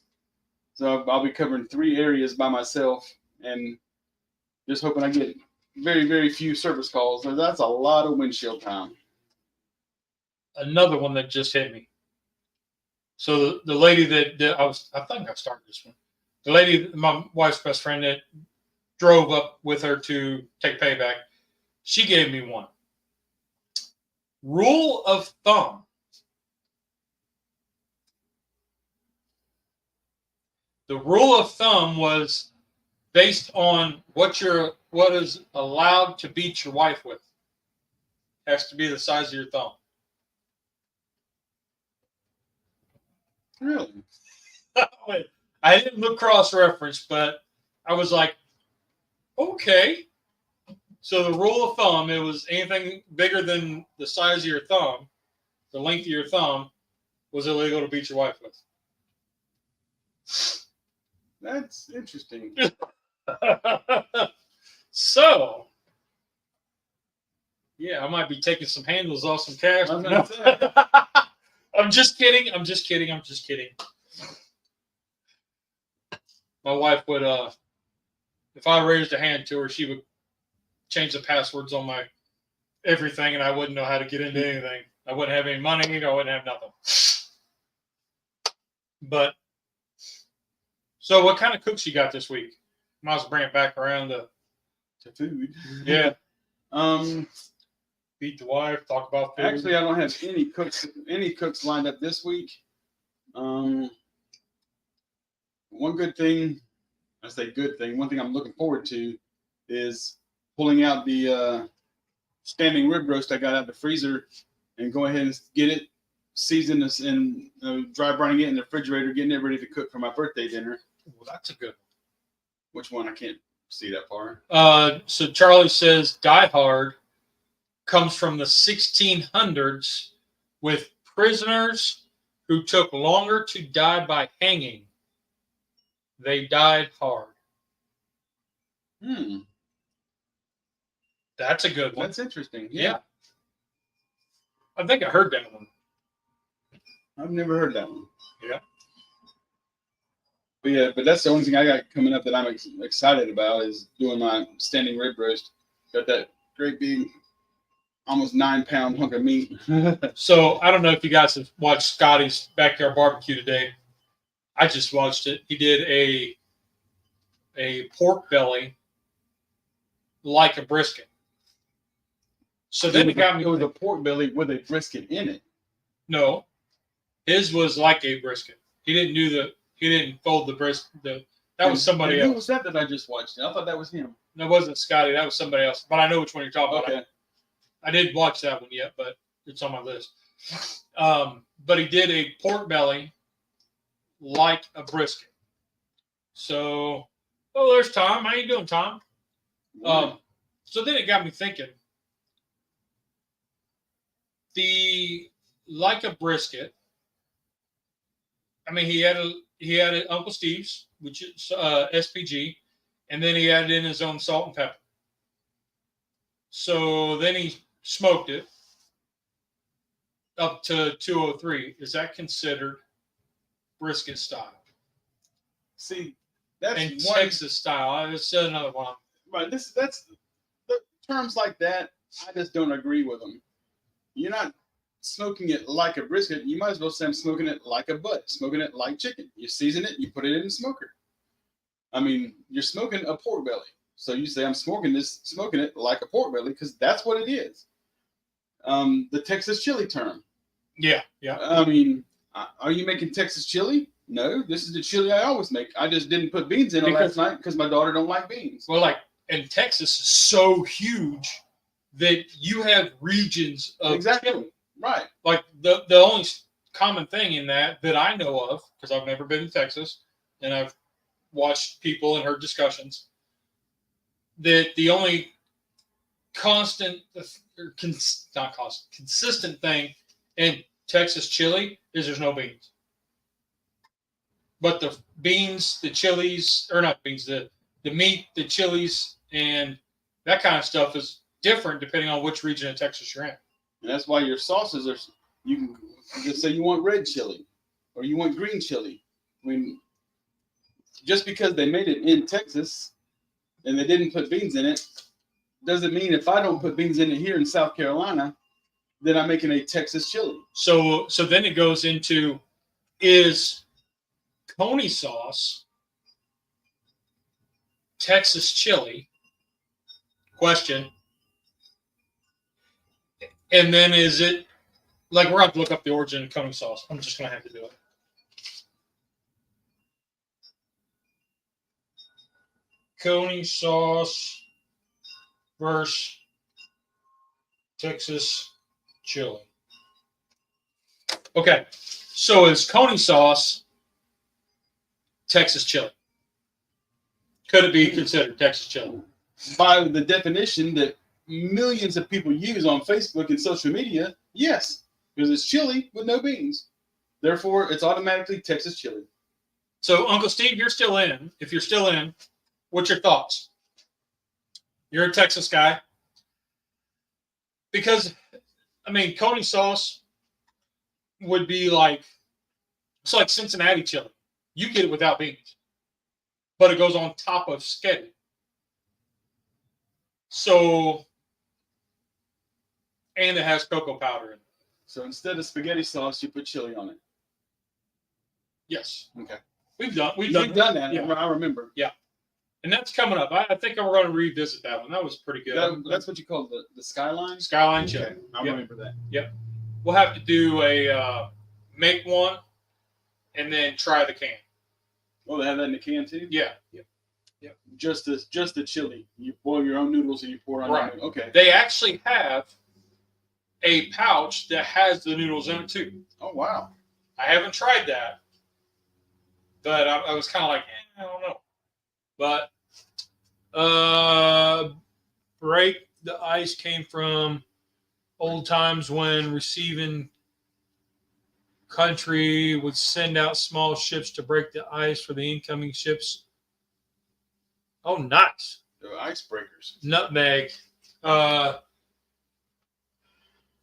So I'll be covering 3 areas by myself and just hoping I get very, very few service calls. That's a lot of windshield time. Another one that just hit me. So the lady that I think I started this one. The lady, my wife's best friend that drove up with her to take payback, she gave me one. Rule of thumb. The rule of thumb was based on what is allowed to beat your wife with. Has to be the size of your thumb. Really? I didn't look cross-reference, but I was like, okay. So the rule of thumb, it was anything bigger than the size of your thumb, the length of your thumb, was illegal to beat your wife with. That's interesting. So, yeah, I might be taking some handles off some cash. I'm just kidding. I'm just kidding. I'm just kidding. My wife would, if I raised a hand to her, she would change the passwords on my everything, and I wouldn't know how to get into anything. I wouldn't have any money. I wouldn't have nothing. But, so what kind of cooks you got this week? Might as well bring it back around to food. Yeah. Beat the wife, talk about food. Actually, I don't have any cooks lined up this week. One good thing, I say good thing, one thing I'm looking forward to is pulling out the standing rib roast I got out of the freezer and go ahead and get it seasoned and dry brining it in the refrigerator, getting it ready to cook for my birthday dinner. Well, that's a good one. Which one? I can't see that far. So Charlie says Die Hard comes from the 1600s with prisoners who took longer to die by hanging. They died hard. That's a good one. That's interesting. Yeah. I think I heard that one. I've never heard that one. Yeah. But that's the only thing I got coming up that I'm excited about is doing my standing rib roast. Got that great big, almost 9-pound hunk of meat. So I don't know if you guys have watched Scotty's Backyard Barbecue today. I just watched it. He did a pork belly like a brisket. So then it got me. It was a pork belly with a brisket in it. No, his was like a brisket. He didn't fold the brisket. That was somebody else. Who was that I just watched? I thought that was him. That wasn't Scotty. That was somebody else. But I know which one you're talking about. Okay. I didn't watch that one yet, but it's on my list. But he did a pork belly like a brisket. So, there's Tom. How you doing, Tom? So then it got me thinking. Like a brisket. I mean, he had it Uncle Steve's, which is SPG, and then he added in his own salt and pepper. So then he smoked it up to 203. Is that considered brisket style? See, that's and Texas style. I just said another one. Right. That's the terms like that. I just don't agree with them you're not smoking it like a brisket. You might as well say I'm smoking it like a butt, smoking it like chicken. You season it, you put it in the smoker. I mean, you're smoking a pork belly. So you say I'm smoking it like a pork belly because that's what it is. The Texas chili term. Yeah. I mean, are you making Texas chili? No, this is the chili I always make. I just didn't put beans in it last night because my daughter don't like beans. Well, and Texas is so huge that you have regions of chili. Right. Like the only common thing in that I know of, because I've never been to Texas and I've watched people and heard discussions, that the only consistent thing in Texas chili is there's no beans. But the beans, the chilies, or not beans, the meat, the chilies, and that kind of stuff is different depending on which region of Texas you're in. And that's why your sauces are, you can just say you want red chili or you want green chili. I mean, just because they made it in Texas and they didn't put beans in it, doesn't mean if I don't put beans in it here in South Carolina, then I'm making a Texas chili. So then it goes into, is Coney sauce Texas chili? Question. And then is it, like, we're going to look up the origin of Coney sauce. I'm just going to have to do it. Coney sauce versus Texas chili. Okay, so is Coney sauce Texas chili? Could it be considered Texas chili? By the definition that millions of people use on Facebook and social media, yes, because it's chili with no beans. Therefore, it's automatically Texas chili. So, Uncle Steve, you're still in. If you're still in, what's your thoughts? You're a Texas guy. Because, I mean, Coney sauce would be like, it's like Cincinnati chili. You get it without beans, but it goes on top of spaghetti. So, and it has cocoa powder in it. So instead of spaghetti sauce, you put chili on it. Yes. Okay. We've done that. Yeah. I remember. Yeah. And that's coming up. I think we're going to revisit that one. That was pretty good. That's what you call the skyline? Skyline chili. Okay. I remember that. Yep. We'll have to do a make one and then try the can. Oh, they have that in the can too? Yeah. Yep. Just the chili. You boil your own noodles and you pour on right. It. Okay. They actually have a pouch that has the noodles in it too. Oh, wow. I haven't tried that, but I was kind of like, I don't know. But break the ice came from old times when receiving country would send out small ships to break the ice for the incoming ships. Oh, nice. They're icebreakers. Nutmeg.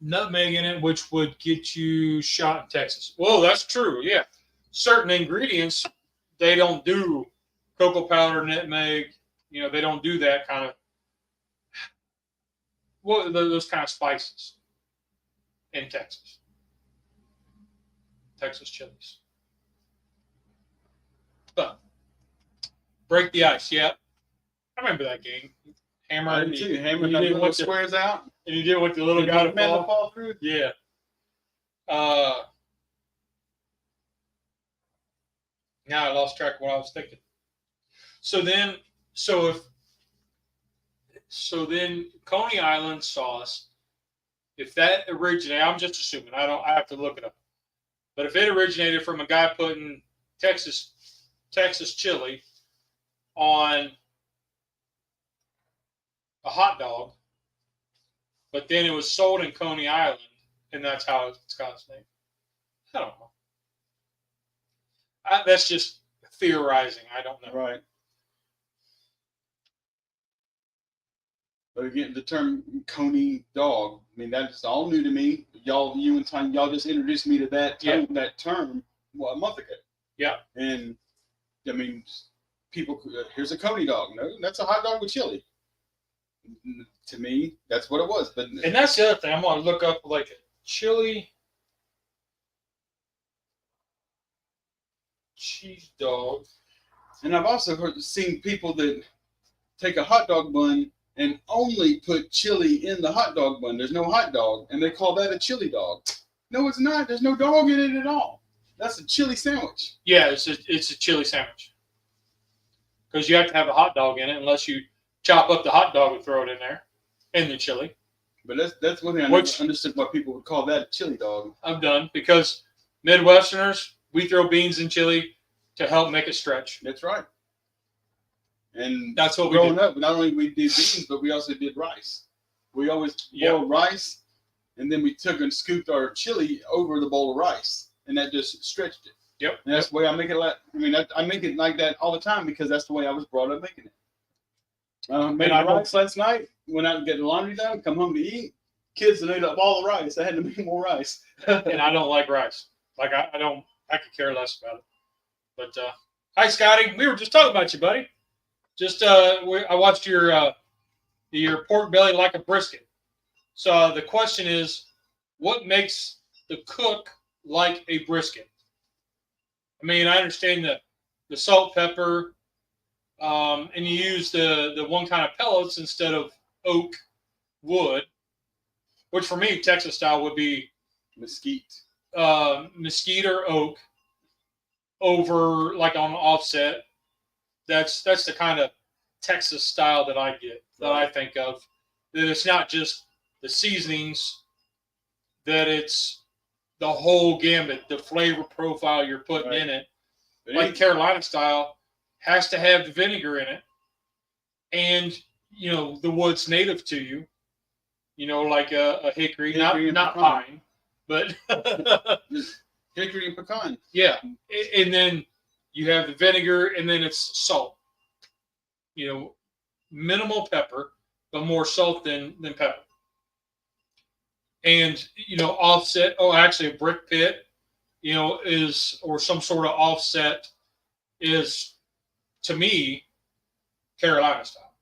Nutmeg in it, which would get you shot in Texas. Whoa, that's true. Yeah. Certain ingredients, they don't do cocoa powder, nutmeg. You know, they don't do that kind of, well, those kind of spices in Texas. Texas chilies. But break the ice. Yeah. I remember that game. Hammer. I did too. Hammer the little squares out. And you did what the little guy to fall through. Yeah. Now I lost track of what I was thinking. So then Coney Island sauce, if that originated, I'm just assuming, I have to look it up. But if it originated from a guy putting Texas chili on a hot dog, but then it was sold in Coney Island, and that's how it's got its name. I don't know. That's just theorizing. I don't know. Right. But again, the term Coney dog, I mean, that's all new to me. You and Tom, y'all just introduced me to that term a month ago. Yeah. And, I mean, people, here's a Coney dog. No, that's a hot dog with chili. To me, that's what it was. But and that's the other thing. I'm gonna look up like a chili cheese dog. And I've also seen people that take a hot dog bun and only put chili in the hot dog bun. There's no hot dog, and they call that a chili dog. No, it's not. There's no dog in it at all. That's a chili sandwich. Yeah, it's a chili sandwich. Because you have to have a hot dog in it, unless you chop up the hot dog and throw it in there, in the chili. But that's one thing I never understood why people would call that a chili dog. I'm done, because Midwesterners, we throw beans in chili to help make it stretch. That's right. And that's what growing up, not only we did beans, but we also did rice. We always boiled rice, and then we took and scooped our chili over the bowl of rice, and that just stretched it. Yep. And that's the way I make it. I make it like that all the time because that's the way I was brought up making it. Made rice last night. Went out and get the laundry done. Come home to eat. Kids ate up all the rice. I had to make more rice. And I don't like rice. Like I could care less about it. But hi, Scotty. We were just talking about you, buddy. Just I watched your pork belly like a brisket. So the question is, what makes the cook like a brisket? I mean, I understand the salt, pepper, and you use the one kind of pellets instead of oak wood, which for me, Texas style would be mesquite or oak over like on an offset. That's the kind of Texas style that I get, that I think of. That it's not just the seasonings, that it's the whole gambit, the flavor profile you're putting in it. Like Carolina style has to have the vinegar in it, and the wood's native to you. Like a hickory not pine, but hickory and pecan. Yeah, and then you have the vinegar, and then it's salt. Minimal pepper, but more salt than pepper. And offset. Oh, actually, a brick pit, is, or some sort of offset is, to me, Carolina style.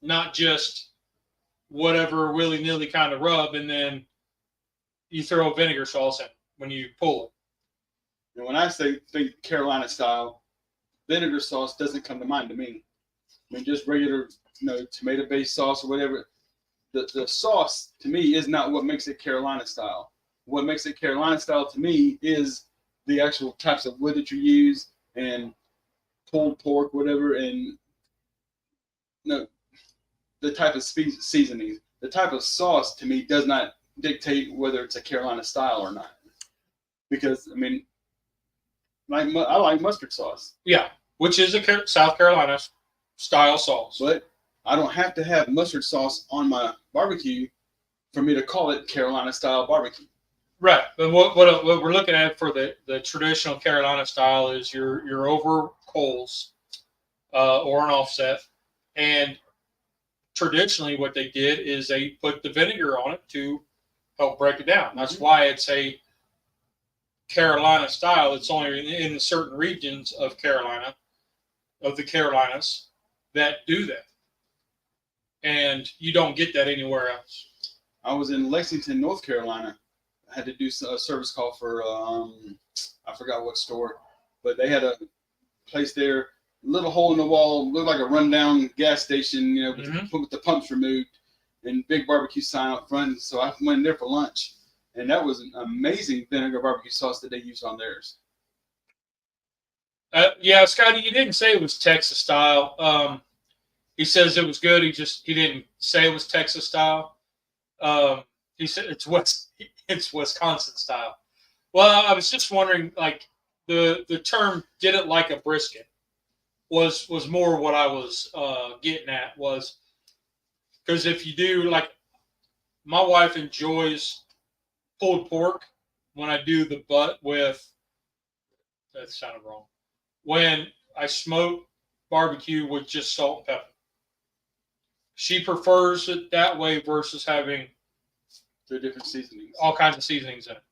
Not just whatever willy-nilly kind of rub, and then you throw vinegar sauce in when you pull it. And when I think Carolina style, vinegar sauce doesn't come to mind to me. I mean, just regular, tomato-based sauce or whatever. The sauce, to me, is not what makes it Carolina style. What makes it Carolina style, to me, is the actual types of wood that you use and pulled pork, whatever, and the type of seasoning. The type of sauce, to me, does not dictate whether it's a Carolina style or not. Because, I mean, I like mustard sauce. Yeah, which is a South Carolina style sauce. But I don't have to have mustard sauce on my barbecue for me to call it Carolina style barbecue. Right, but what we're looking at for the traditional Carolina style is your over coals or an offset, and traditionally what they did is they put the vinegar on it to help break it down. That's why it's a Carolina style. It's only in certain regions of Carolina, of the Carolinas, that do that. And you don't get that anywhere else. I was in Lexington, North Carolina. I had to do a service call for, I forgot what store, but they had a place there, little hole in the wall, looked like a rundown gas station, with the pumps removed, and big barbecue sign up front. So I went in there for lunch, and that was an amazing vinegar barbecue sauce that they used on theirs. Yeah, Scotty, you didn't say it was Texas style. He says it was good. He didn't say it was Texas style. He said it's Wisconsin style. Well, I was just wondering, like the term "did it like a brisket" was more what I was getting at, was because if you do, like, my wife enjoys pulled pork when I do the butt with. That sounded wrong. When I smoke barbecue with just salt and pepper. She prefers it that way versus having the different seasonings, all kinds of seasonings in it.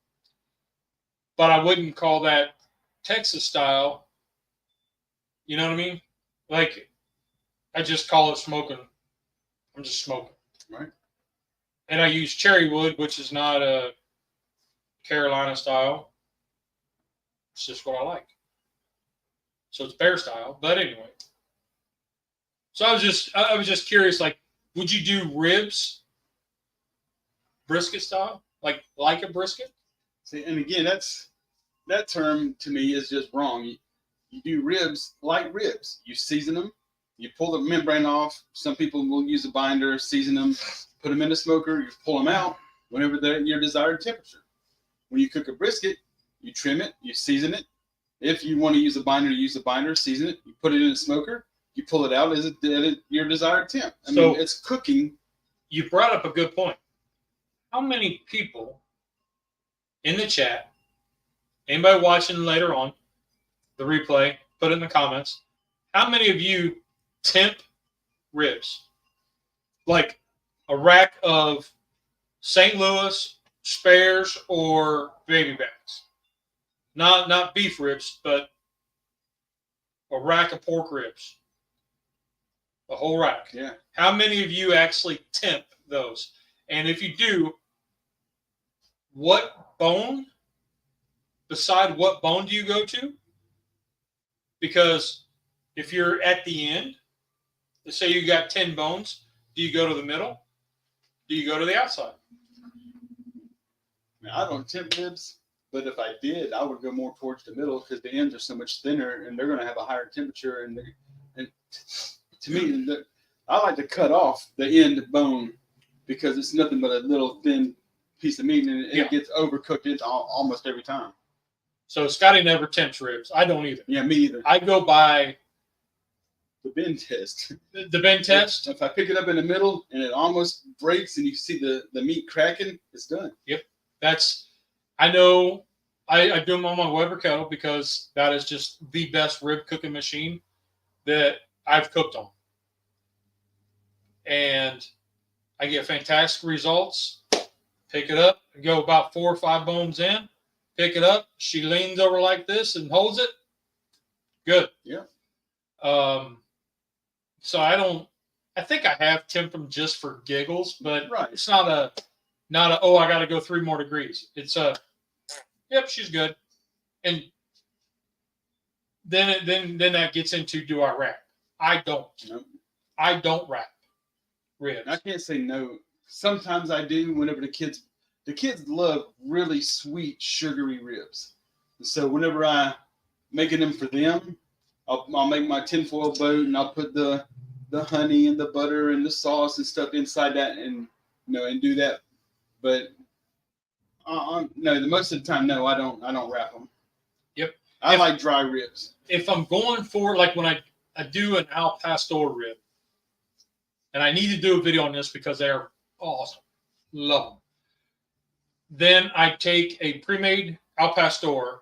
But I wouldn't call that Texas style. You know what I mean? Like, I just call it smoking I'm just smoking. Right. And I use cherry wood, which is not a Carolina style. It's just what I like. So it's bear style. But anyway. So I was just curious, like, would you do ribs brisket style? Like a brisket? See, and again, that term to me is just wrong. You do ribs like ribs. You season them. You pull the membrane off. Some people will use a binder, season them, put them in the smoker. You pull them out whenever they're at your desired temperature. When you cook a brisket, you trim it, you season it. If you want to use a binder, use a binder, season it. You put it in the smoker. You pull it out at your desired temp. I mean, it's cooking. You brought up a good point. How many people in the chat, anybody watching later on the replay, put it in the comments, how many of you temp ribs? Like a rack of St. Louis spares or baby backs? Not beef ribs, but a rack of pork ribs. A whole rack. Yeah. How many of you actually temp those? And if you do, what bone? Decide what bone do you go to? Because if you're at the end, let's say you got 10 bones, do you go to the middle? Do you go to the outside? I don't temp ribs, but if I did, I would go more towards the middle because the ends are so much thinner and they're going to have a higher temperature. And to me, I like to cut off the end bone because it's nothing but a little thin piece of meat and it gets overcooked almost every time. So Scotty never temps ribs. I don't either. Yeah, me either. I go by the bend test. The bend test? If I pick it up in the middle and it almost breaks and you see the meat cracking, it's done. Yep. I know I do them on my Weber kettle because that is just the best rib cooking machine that I've cooked on. And I get fantastic results. Pick it up, go about 4 or 5 bones in, pick it up. She leans over like this and holds it. Good. Yeah. So I think I have temped them just for giggles, but right. It's not a, oh, I got to go 3 more degrees. It's yep, she's good. And then that gets into, do I wrap? I don't. Nope. I don't wrap ribs. I can't say no. Sometimes I do whenever the kids love really sweet, sugary ribs. And so whenever I making them for them, I'll make my tinfoil boat and I'll put the honey and the butter and the sauce and stuff inside that and and do that. But no, the most of the time, no, I don't wrap them. Yep. I like dry ribs. If I'm going for, like when I do an al pastor rib, and I need to do a video on this because they're awesome. Love them. Then I take a pre-made al pastor,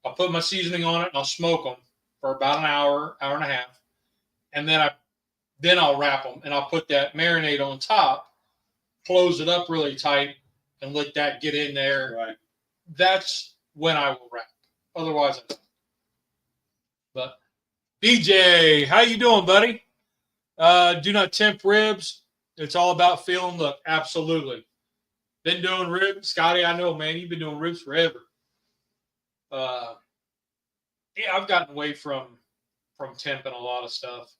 I'll put my seasoning on it, and I'll smoke them for about an hour, hour and a half. And then I'll wrap them, and I'll put that marinade on top, close it up really tight, and let that get in there. Right. That's when I will wrap. Otherwise, I don't. But DJ, how you doing, buddy? Do not temp ribs. It's all about feel and look. Absolutely. Been doing ribs. Scotty, I know, man. You've been doing ribs forever. Yeah, I've gotten away from temping a lot of stuff.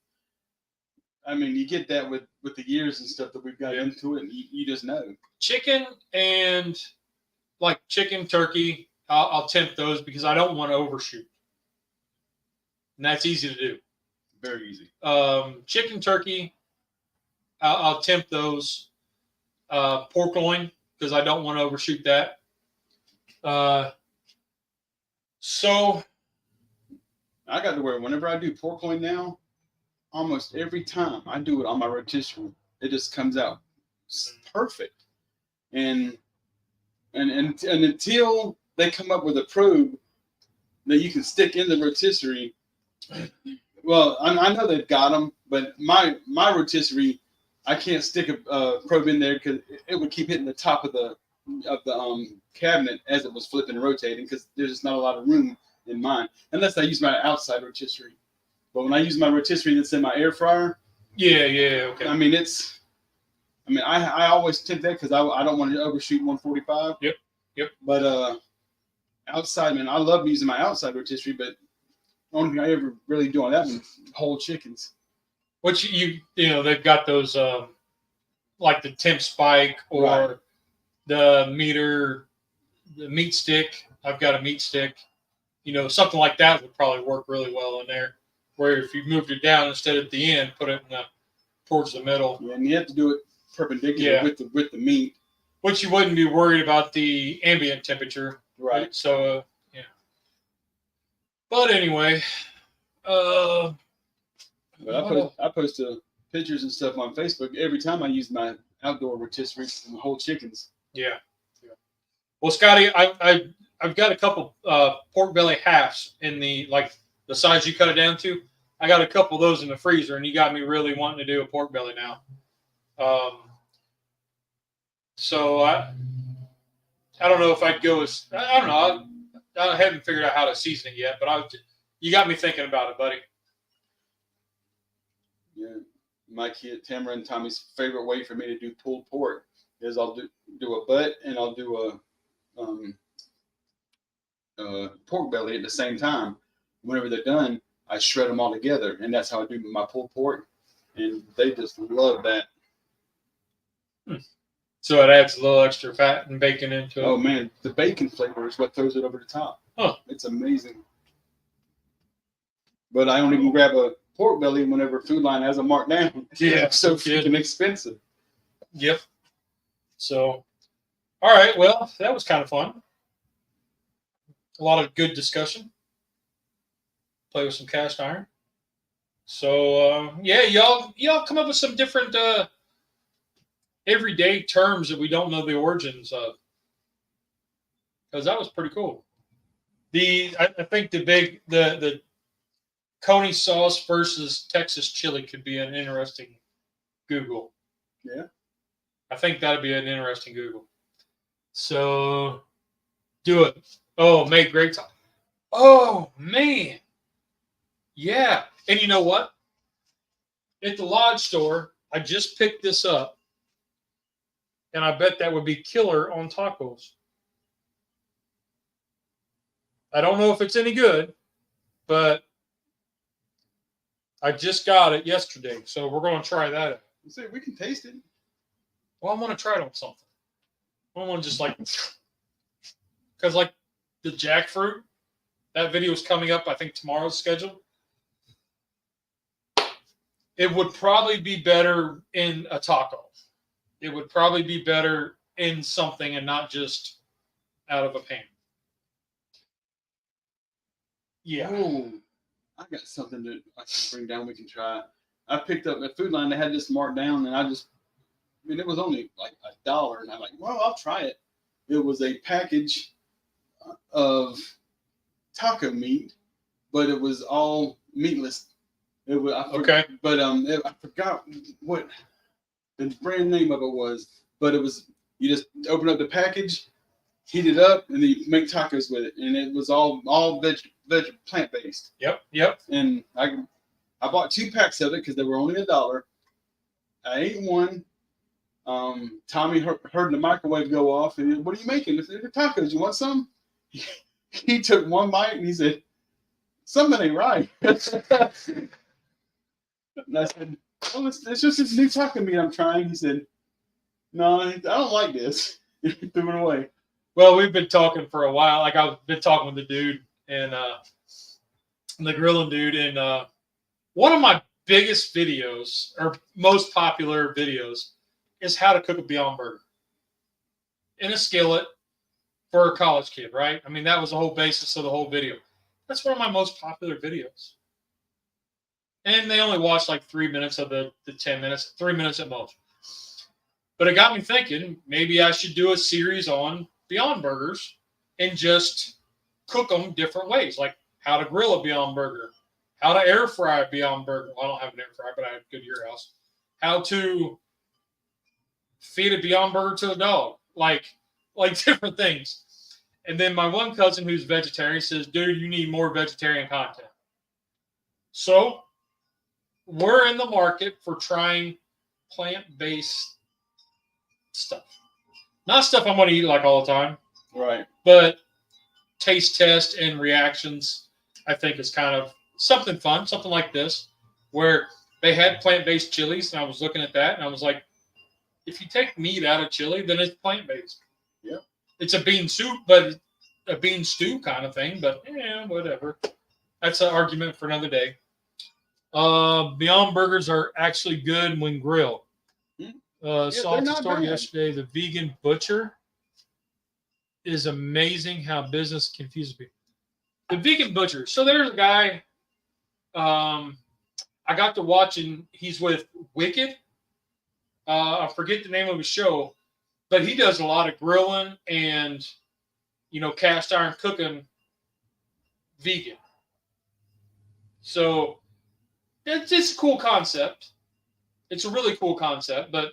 I mean, you get that with the years and stuff that we've got into it, and you just know. Chicken and like chicken, turkey, I'll temp those because I don't want to overshoot. And that's easy to do. Very easy. Chicken, turkey, I'll temp those. Pork loin, because I don't want to overshoot that. So I got to where whenever I do pork loin now, almost every time I do it on my rotisserie, it just comes out perfect. And until they come up with a probe that you can stick in the rotisserie, well, I know they've got them, but my rotisserie, I can't stick a probe in there because it would keep hitting the top of the cabinet as it was flipping and rotating because there's just not a lot of room in mine unless I use my outside rotisserie. But when I use my rotisserie that's in my air fryer, yeah, okay. I mean it's I mean, I always tip that because I don't want to overshoot 145. Yep. But outside, man, I love using my outside rotisserie, but the only thing I ever really do on that one is whole chickens. Which you know they've got those like the temp spike or Right. the meat stick. I've got a meat stick. You know, something like that would probably work really well in there. Where if you moved it down instead of at the end, put it towards the middle. Yeah, and you have to do it perpendicular with the meat. Which you wouldn't be worried about the ambient temperature. Right. So yeah. But anyway, But I post pictures and stuff on Facebook every time I use my outdoor rotisserie and whole chickens. Yeah. Well, Scotty, I've got a couple pork belly halves in the size you cut it down to. I got a couple of those in the freezer, and you got me really wanting to do a pork belly now. So I don't know if I'd go as I don't know. I haven't figured out how to season it yet, but you got me thinking about it, buddy. Yeah, my kid Tamara and Tommy's favorite way for me to do pulled pork is I'll do a butt and I'll do a pork belly at the same time. Whenever they're done, I shred them all together, and that's how I do my pulled pork, and they just love that. So it adds a little extra fat and bacon into it. Oh man, the bacon flavor is what throws it over the top. Huh. It's amazing. But I only can grab a pork belly whenever Food Line has a marked down. Yeah, It's so freaking expensive. Yep. So, all right. Well, that was kind of fun. A lot of good discussion. Play with some cast iron. So yeah, y'all come up with some different everyday terms that we don't know the origins of, because that was pretty cool. I think the Coney sauce versus Texas chili could be an interesting Google. Yeah, I think that'd be an interesting Google. So do it. Oh, made great time. Oh man, yeah. And you know what? At the Lodge store, I just picked this up. And I bet that would be killer on tacos. I don't know if it's any good, but I just got it yesterday. So we're going to try that out. you see, we can taste it. Well, I'm going to try it on something. I don't want to just because like the jackfruit, that video is coming up, I think tomorrow's scheduled. It would probably be better in a taco. It would probably be better in something and not just out of a pan. Yeah. Oh, I got something that I can bring down. We can try. I picked up at Food Line. They had this marked down, and it was only like $1, and I'm like, well, I'll try it. It was a package of taco meat, but it was all meatless. Okay. But I forgot what the brand name of it was, but it was, you just open up the package, heat it up, and then you make tacos with it, and it was all plant based. Yep. And I bought 2 packs of it because they were only $1. I ate one. Tommy heard the microwave go off, and he said, "What are you making? They're tacos. You want some?" He took one bite and he said, "Something ain't right." And I said, "Well, it's just this new taco meat I'm trying." He said, "No, I don't like this." He threw it away. Well, we've been talking for a while. Like I've been talking with the dude and the grilling dude, and one of my biggest videos or most popular videos is how to cook a Beyond Burger in a skillet for a college kid, right? I mean, that was the whole basis of the whole video. That's one of my most popular videos. And they only watched like 3 minutes of the 10 minutes, 3 minutes at most. But it got me thinking, maybe I should do a series on Beyond Burgers and just cook them different ways, like how to grill a Beyond Burger, how to air fry a Beyond Burger. Well, I don't have an air fryer, but I have good at your house. How to feed a Beyond Burger to a dog, like different things. And then my one cousin who's vegetarian says, "Dude, you need more vegetarian content." So we're in the market for trying plant-based stuff. Not stuff I'm going to eat like all the time. Right. But taste test and reactions, I think, is kind of something fun, something like this, where they had plant-based chilies, and I was looking at that, and I was like, if you take meat out of chili, then it's plant-based. Yeah. It's a bean soup, but a bean stew kind of thing, but whatever. That's an argument for another day. Beyond Burgers are actually good when grilled. Saw at the store yesterday. The vegan butcher is amazing how business confuses people. The vegan butcher. So there's a guy I got to watch, and he's with Wicked. I forget the name of his show, but he does a lot of grilling and, cast iron cooking vegan. So it's a cool concept. It's a really cool concept, but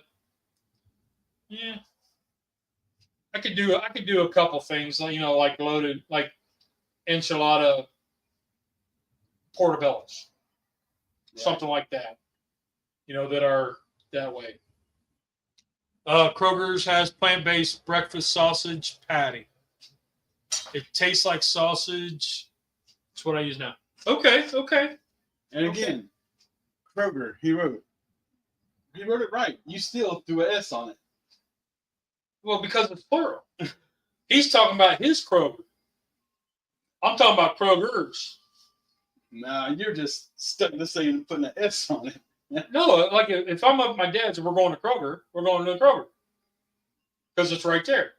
yeah, I could do a couple things, like loaded, like enchilada portobellos, something like that, that are that way. Kroger's has plant-based breakfast sausage patty. It tastes like sausage. That's what I use now. Okay. And again, Kroger, he wrote it right. You still threw an S on it. Well, because it's plural. He's talking about his Kroger. I'm talking about Kroger's. Nah, you're just stuck to saying putting an S on it. No, like if I'm up at my dad's and we're going to Kroger, we're going to Kroger. Because it's right there.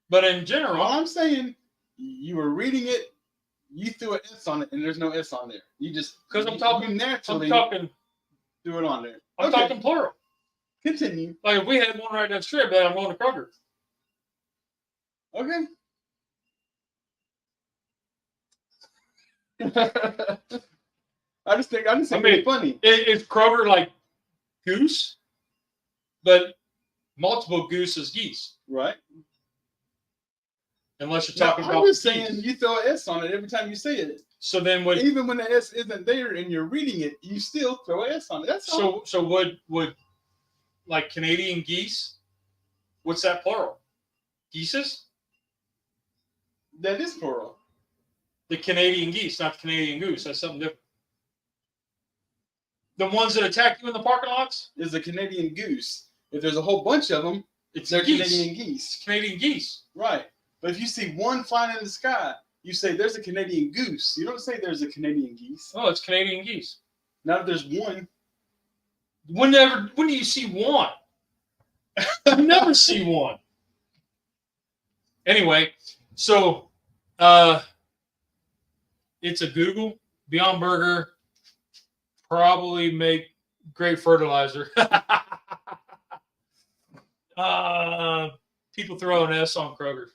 But in general... All I'm saying, you were reading it, you threw an S on it, and there's no S on there. You just... Because I'm talking... threw it on there. I'm talking plural. Continue. Like if we had one right down the street, then I'm going to Kroger. Okay. I just think it's funny. It's Kroger like goose, but multiple goose is geese. Right. Unless you're talking about... I was saying you throw an S on it every time you say it. So then even when the S isn't there and you're reading it, you still throw an S on it. That's all. So would like Canadian geese, what's that plural? Geeses? That is plural. The Canadian geese, not the Canadian goose. That's something different. The ones that attack you in the parking lots? Is a Canadian goose. If there's a whole bunch of them, they're geese. Canadian geese. It's Canadian geese. Right. But if you see one flying in the sky, you say there's a Canadian goose. You don't say there's a Canadian geese. Oh, it's Canadian geese. Not if there's one. When do you see one? You never see one. Anyway, so it's a Google. Beyond Burger probably make great fertilizer. People throw an S on Kroger.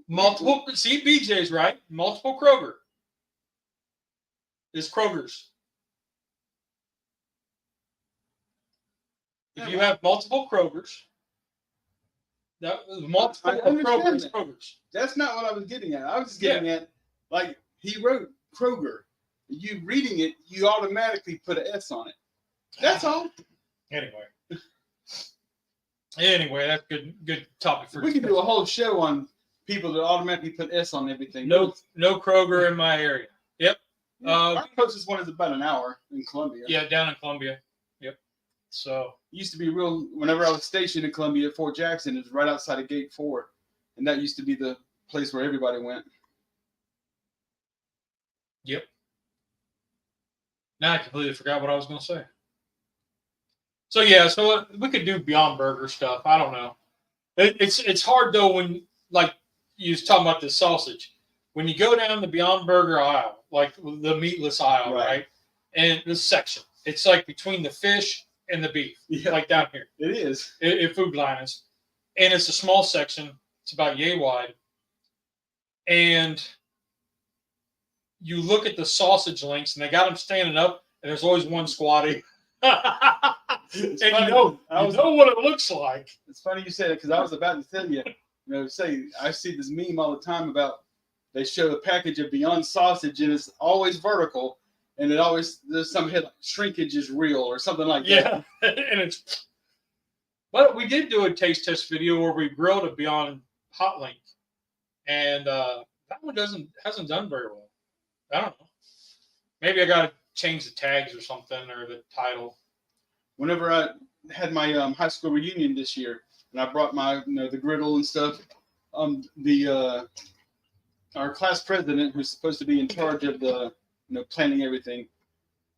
Multiple. See, BJ's right. Multiple Kroger is Kroger's. If you have multiple Krogers, multiple Krogers. That's not what I was getting at. I was just getting at, like, he wrote Kroger. You reading it, you automatically put an S on it. That's all. Anyway, that's good topic for we can do a whole show on people that automatically put S on everything. No Kroger in my area. Yep. Our closest one is about an hour in Columbia. Yeah, down in Columbia. Yep. So it used to be real. Whenever I was stationed in Columbia at Fort Jackson, it was right outside of Gate 4, and that used to be the place where everybody went. Yep. Now I completely forgot what I was going to say. So yeah, so we could do Beyond Burger stuff. I don't know. It's hard though when, like you was talking about the sausage. When you go down the Beyond Burger aisle, like the meatless aisle, right? And this section, it's like between the fish and the beef, like down here. It is. It Food Line is. And it's a small section. It's about yay wide. And you look at the sausage links, and they got them standing up, and there's always one squatty. And funny. you know what it looks like. It's funny you say that because I was about to tell you, say I see this meme all the time about they show a package of Beyond Sausage and it's always vertical, and it always there's some hit like shrinkage is real or something like that. Yeah, and it's But we did do a taste test video where we grilled a Beyond Hot Link, and that one hasn't done very well. I don't know. Maybe I got to change the tags or something, or the title. Whenever I had my high school reunion this year, and I brought my the griddle and stuff, our class president, who's supposed to be in charge of the planning everything,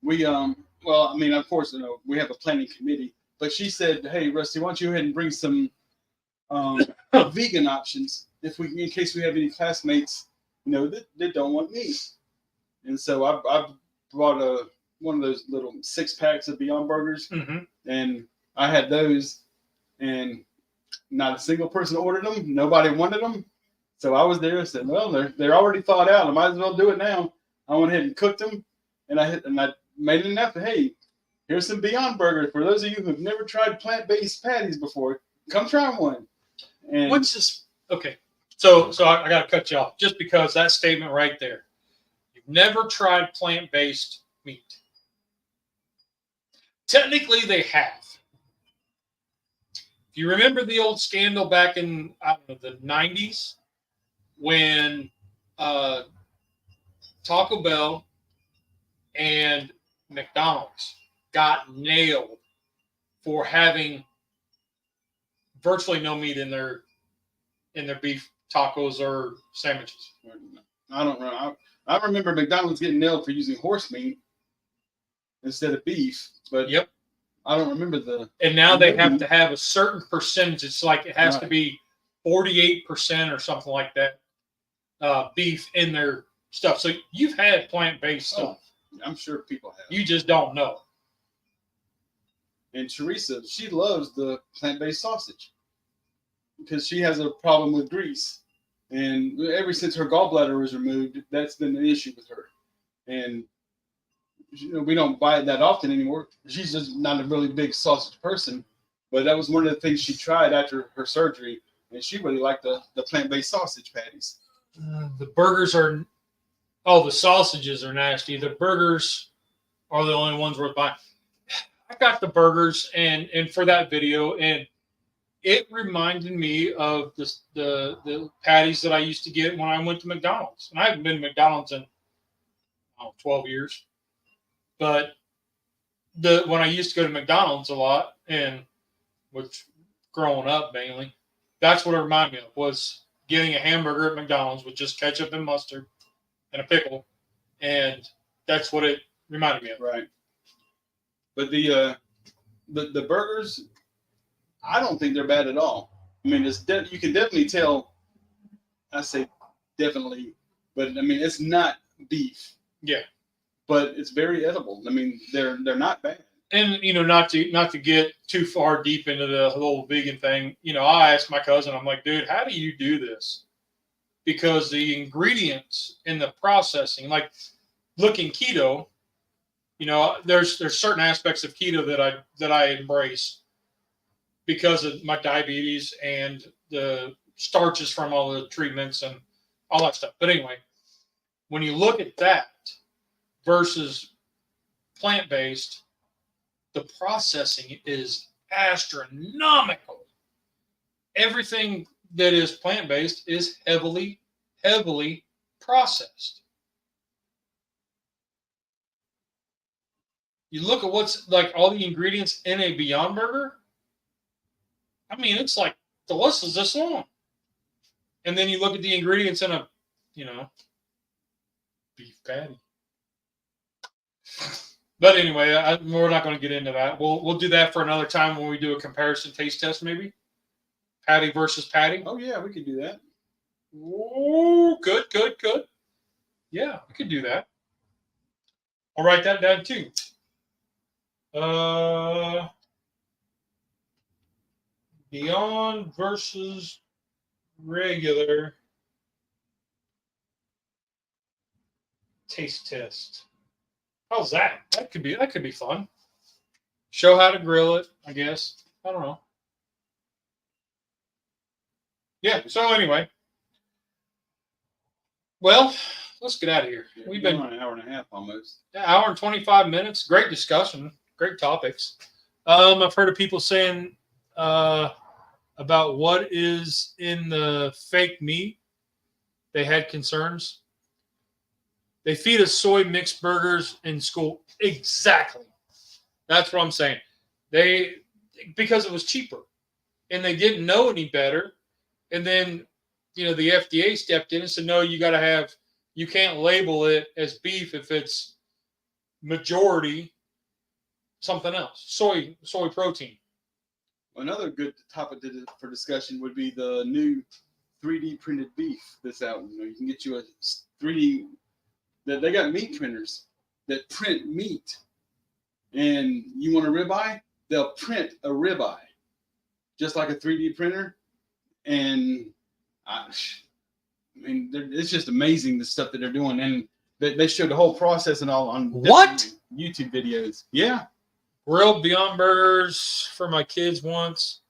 we well, I mean, of course, we have a planning committee, but she said, "Hey, Rusty, why don't you go ahead and bring some vegan options in case we have any classmates, that don't want meat." And so I brought one of those little 6-packs of Beyond Burgers, and I had those, and not a single person ordered them. Nobody wanted them. So I was there and said, "Well, they're already thawed out. I might as well do it now." I went ahead and cooked them, and I made an announcement. "Hey, here's some Beyond Burger. For those of you who've never tried plant-based patties before, come try one." And what's this? Okay, so I got to cut you off just because that statement right there. You've never tried plant-based meat. Technically, they have. If you remember the old scandal back in the 90s when Taco Bell and McDonald's got nailed for having virtually no meat in their beef tacos or sandwiches. I don't know. I remember McDonald's getting nailed for using horse meat instead of beef, but yep. I don't remember the. And now they have to have a certain percentage. It's like it has to be 48% or something like that beef in their stuff. So you've had plant-based stuff. I'm sure people have. You just don't know. And Teresa, she loves the plant-based sausage because she has a problem with grease. And ever since her gallbladder was removed, that's been an issue with her. And we don't buy it that often anymore. She's just not a really big sausage person. But that was one of the things she tried after her surgery. And she really liked the plant-based sausage patties. The burgers are... Oh, the sausages are nasty. The burgers are the only ones worth buying. I got the burgers and for that video, and it reminded me of the patties that I used to get when I went to McDonald's. And I haven't been to McDonald's in 12 years. But when I used to go to McDonald's a lot, and which growing up mainly, that's what it reminded me of, was getting a hamburger at McDonald's with just ketchup and mustard and a pickle, and that's what it reminded me of. Right. But the burgers, I don't think they're bad at all. I mean, you can definitely tell. I say definitely, but I mean it's not beef. Yeah. But it's very edible. I mean, they're not bad. And not to get too far deep into the whole vegan thing, I asked my cousin, I'm like, dude, how do you do this? Because the ingredients in the processing, like looking keto, there's certain aspects of keto that I embrace because of my diabetes and the starches from all the treatments and all that stuff. But anyway, when you look at that versus plant-based, the processing is astronomical. Everything that is plant-based is heavily, heavily processed. You look at what's like all the ingredients in a Beyond Burger. I mean, it's like the list is this long. And then you look at the ingredients in a, beef patty. But anyway, we're not going to get into that. We'll do that for another time when we do a comparison taste test, maybe. Patty versus patty. Oh yeah, we could do that. Oh, good. Yeah, we could do that. I'll write that down too. Beyond versus regular taste test. How's that? That could be fun. Show how to grill it, I guess. I don't know. Yeah, so anyway. Well, let's get out of here. Yeah, We've been an hour and a half almost. An hour and 25 minutes. Great discussion. Great topics. I've heard of people saying about what is in the fake meat, they had concerns. They feed us soy mixed burgers in school. Exactly. That's what I'm saying. Because it was cheaper, and they didn't know any better. And then, the FDA stepped in and said, no, you can't label it as beef if it's majority something else, soy protein. Another good topic for discussion would be the new 3D printed beef that's out. You can get you a 3D. They got meat printers that print meat, and you want a ribeye, they'll print a ribeye, just like a 3D printer. And I mean, it's just amazing the stuff that they're doing, and they showed the whole process and all on what YouTube videos. Yeah, grilled Beyond Burgers for my kids once.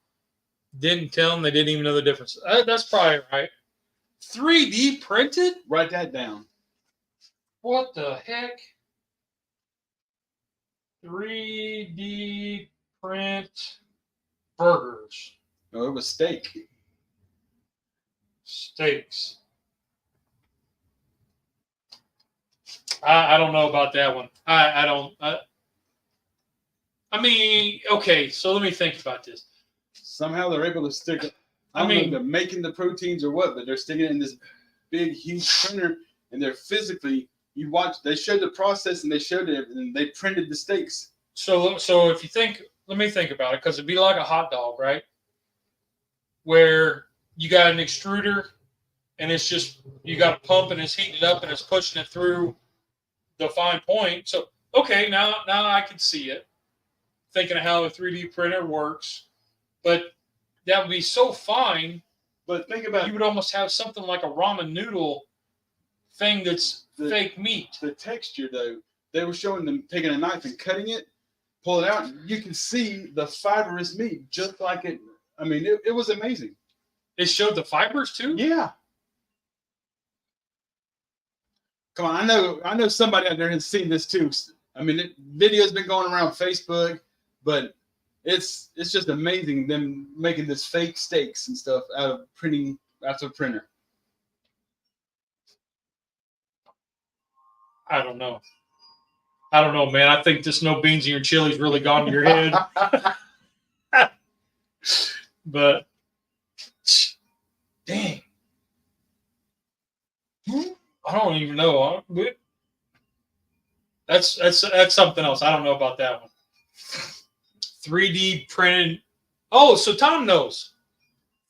Didn't tell them, they didn't even know the difference. That's probably right. 3D printed? Write that down. What the heck? 3D print burgers. No, it was steak. Steaks. I don't know about that one. I mean, okay, so let me think about this. Somehow they're able to stick it. I don't know if they're making the proteins or what, but they're sticking it in this big, huge printer, and they're physically, they showed the process and they showed it, and they printed the steaks. So if you think, let me think about it, because it'd be like a hot dog, right? Where you got an extruder, and it's just, you got a pump, and it's heating it up, and it's pushing it through the fine point. So, okay, now I can see it. Thinking of how a 3D printer works. But that would be so fine. But think about it. You would almost have something like a ramen noodle thing that's fake meat. The texture, though, they were showing them taking a knife and cutting it, pull it out. You can see the fibrous meat just like it. I mean, it was amazing. It showed the fibers too? Yeah. Come on, I know somebody out there has seen this too. I mean, video's been going around Facebook, but it's just amazing them making this fake steaks and stuff out of a printer. I don't know, man. I think this no beans in your chili's really gone to your head. But dang, I don't even know. That's something else. I don't know about that one. 3D printed. Oh, so Tom knows.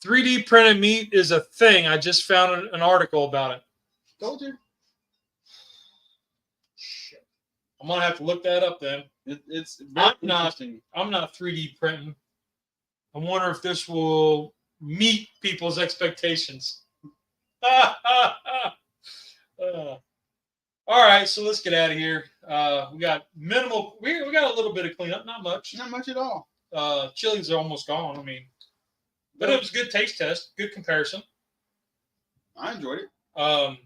3D printed meat is a thing. I just found an article about it. Told you. Shit. I'm gonna have to look that up then. It's very interesting. I'm not 3D printing. I wonder if this will meet people's expectations. All right, so let's get out of here. We got minimal. We got a little bit of cleanup, not much. Not much at all. Chili's are almost gone. I mean, but it was a good taste test, good comparison. I enjoyed it.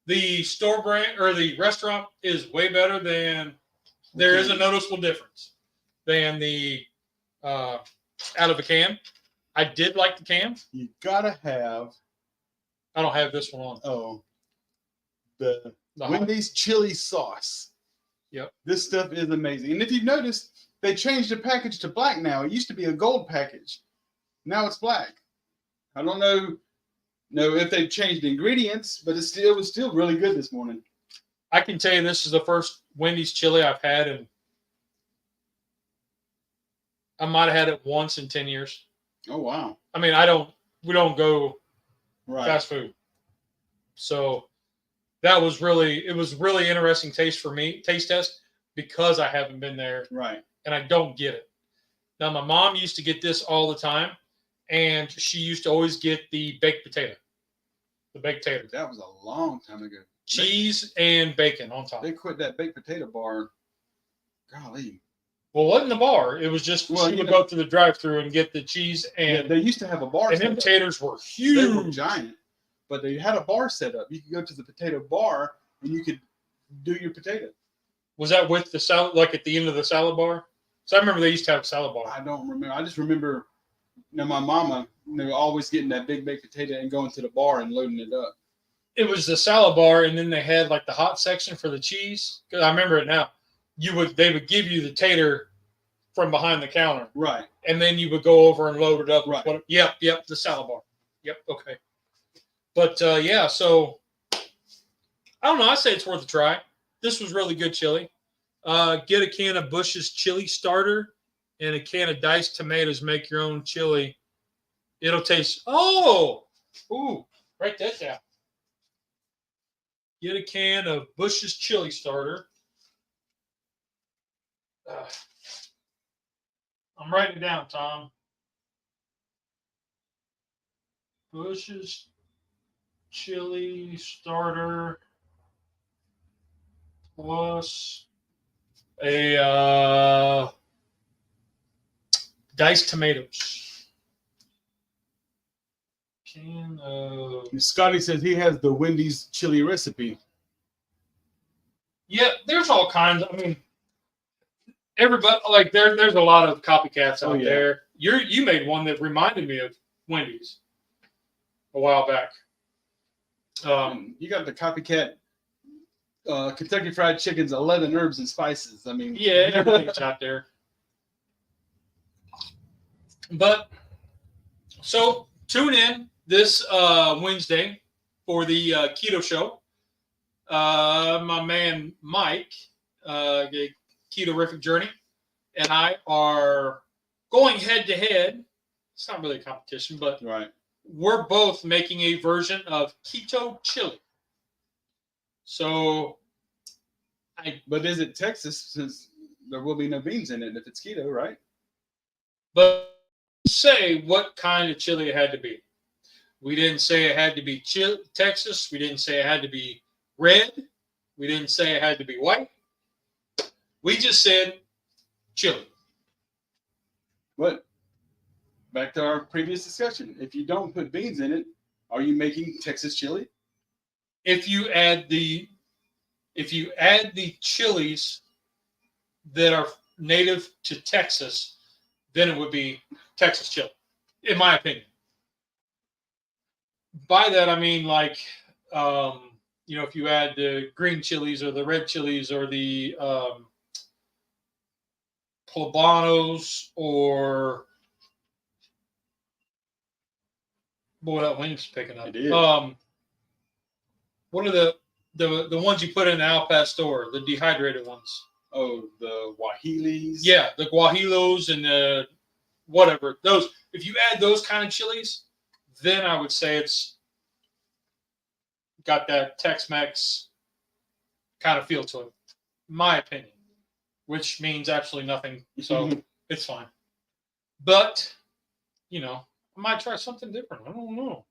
The store brand or the restaurant is way better than. There is a noticeable difference than the out of a can. I did like the can. You gotta have. I don't have this one on. Oh, the Wendy's chili sauce. Yep. This stuff is amazing. And if you've noticed, they changed the package to black now. It used to be a gold package. Now it's black. I don't know if they've changed ingredients, but it was still really good this morning. I can tell you this is the first Wendy's chili I've had, and I might have had it once in 10 years. Oh, wow. I mean, we don't go fast food. So it was really interesting taste test, because I haven't been there. Right. And I don't get it. Now, my mom used to get this all the time, and she used to always get the baked potato. The baked potato. That was a long time ago. Cheese and bacon on top. They quit that baked potato bar. Golly. Well, it wasn't the bar. It was just she would go through the drive-thru and get the cheese. And they used to have a bar. And them taters were huge. They were giant. But they had a bar set up. You could go to the potato bar and you could do your potato. Was that with the salad, like at the end of the salad bar? So I remember they used to have a salad bar. I don't remember. I just remember Now my mama, they were always getting that big baked potato and going to the bar and loading it up. It was the salad bar, and then they had like the hot section for the cheese. Because I remember it now. They would give you the tater from behind the counter, Right? and then you would go over and load it up. Right. Yep, the salad bar. Yep, okay. But yeah, so I don't know. I say it's worth a try. This was really good chili. Get a can of Bush's chili starter and a can of diced tomatoes. Make your own chili. It'll taste. Oh, ooh, write that down. Get a can of Bush's chili starter. I'm writing it down, Tom. Bush's chili starter plus a diced tomatoes. Can of Scotty says he has the Wendy's chili recipe. yeah, there's all kinds. I mean, everybody like there's a lot of copycats out there. You made one that reminded me of Wendy's a while back. You got the copycat Kentucky Fried Chicken's 11 herbs and spices. I mean, yeah, everything's out there. But so tune in this Wednesday for the keto show. My man Mike, Keto-rific Journey, and I are going head to head. It's not really a competition, but right. We're both making a version of keto chili. So, but is it Texas? Since there will be no beans in it if it's keto, right? But say what kind of chili it had to be. We didn't say it had to be Texas. We didn't say it had to be red. We didn't say it had to be white. We just said chili. But back to our previous discussion. If you don't put beans in it, are you making Texas chili? If you add the chilies that are native to Texas, then it would be Texas chili, in my opinion. By that I mean like if you add the green chilies or the red chilies or the poblanos or boy, that wing's picking up. It is. What are the ones you put in the Al Pastor, the dehydrated ones? Oh, the guajiles. Yeah, the guajilos and the whatever. Those, if you add those kind of chilies, then I would say it's got that Tex-Mex kind of feel to it, my opinion, which means absolutely nothing. So it's fine. But, I might try something different. I don't know.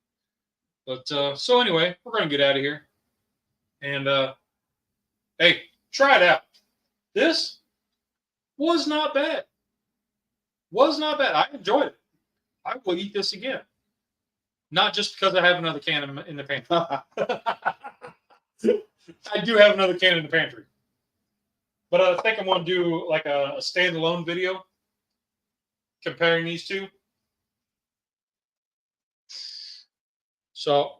But so anyway, we're going to get out of here. And, hey, try it out. This was not bad. I enjoyed it. I will eat this again. Not just because I have another can in the pantry. I do have another can in the pantry. But I think I'm going to do like a standalone video comparing these two. So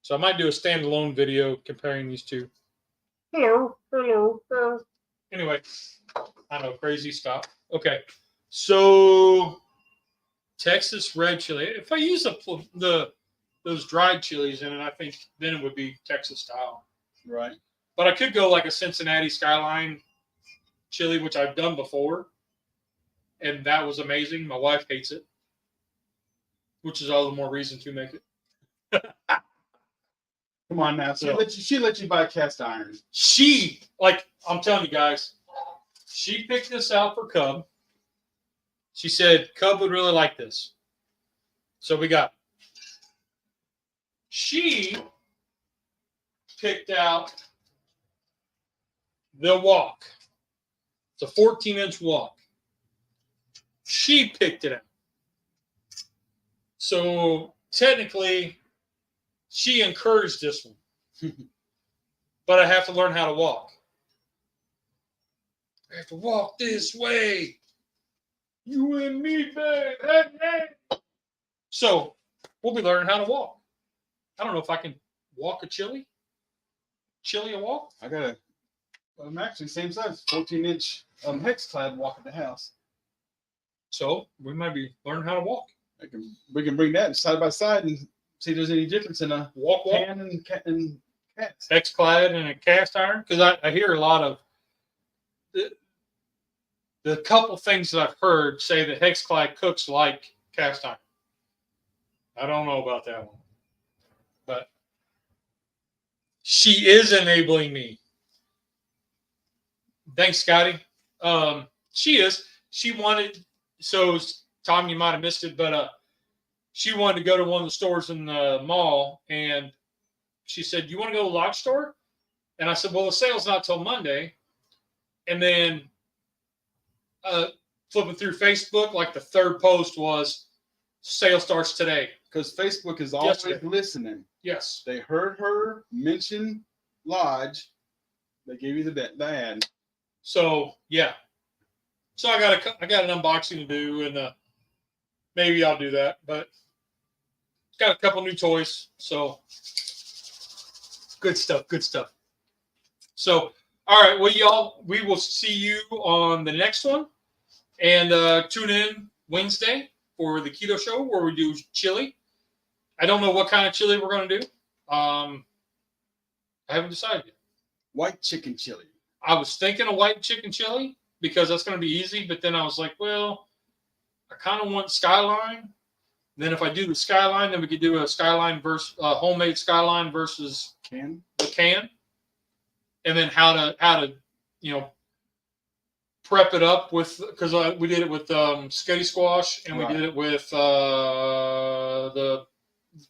I might do a standalone video comparing these two. Hello. Anyway, I know, crazy stop. Okay, so Texas red chili. If I use those dried chilies in it, I think then it would be Texas style. Right. But I could go like a Cincinnati Skyline chili, which I've done before, and that was amazing. My wife hates it, which is all the more reason to make it. Come on now. She let you buy cast iron. I'm telling you guys, she picked this out for Cub. She said Cub would really like this. So we got it. She picked out the wok. It's a 14-inch wok. She picked it out. So technically, she encouraged this one. But I have to learn how to walk. I have to walk this way. You and me, babe. Hey, hey. So we'll be learning how to walk. I don't know if I can walk a chili. Chili a walk? I'm actually same size, 14-inch hex clad walk at the house. So we might be learning how to walk. We can bring that side by side and see if there's any difference in a Walk. pan and cast. Hex-clad and a cast iron. Because I hear a lot of the couple things that I've heard say that hex-clad cooks like cast iron. I don't know about that one. But she is enabling me. Thanks, Scotty. She is. She wanted, so Tom, you might have missed it, but she wanted to go to one of the stores in the mall, and she said, "You want to go to the lodge store?" And I said, "Well, the sale's not till Monday." And then flipping through Facebook, like the third post was, "Sale starts today." Because Facebook is always listening. Yes. They heard her mention lodge. They gave you the ad. So yeah. So I got an unboxing to do, and maybe I'll do that. But got a couple new toys, so good stuff. Good stuff. So all right, well, y'all, we will see you on the next one, and tune in Wednesday for the Keto Show where we do chili. I don't know what kind of chili we're going to do. I haven't decided yet. White chicken chili. I was thinking of white chicken chili because that's going to be easy, but then I was like, well, I kind of want skyline. Then if I do the skyline, then we could do a skyline versus homemade skyline versus the can, and then how to prep it up with, because we did it with skitty squash, and we did it with the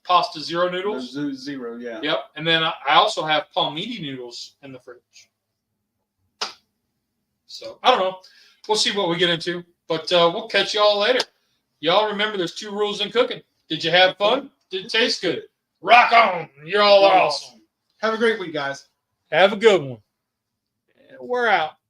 pasta zero noodles. Zero, yeah. Yep. And then I also have palmiti noodles in the fridge. So I don't know. We'll see what we get into, but we'll catch y'all later. Y'all remember there's 2 rules in cooking. Did you have fun? Did it taste good? Rock on. You're all awesome. Have a great week, guys. Have a good one. We're out.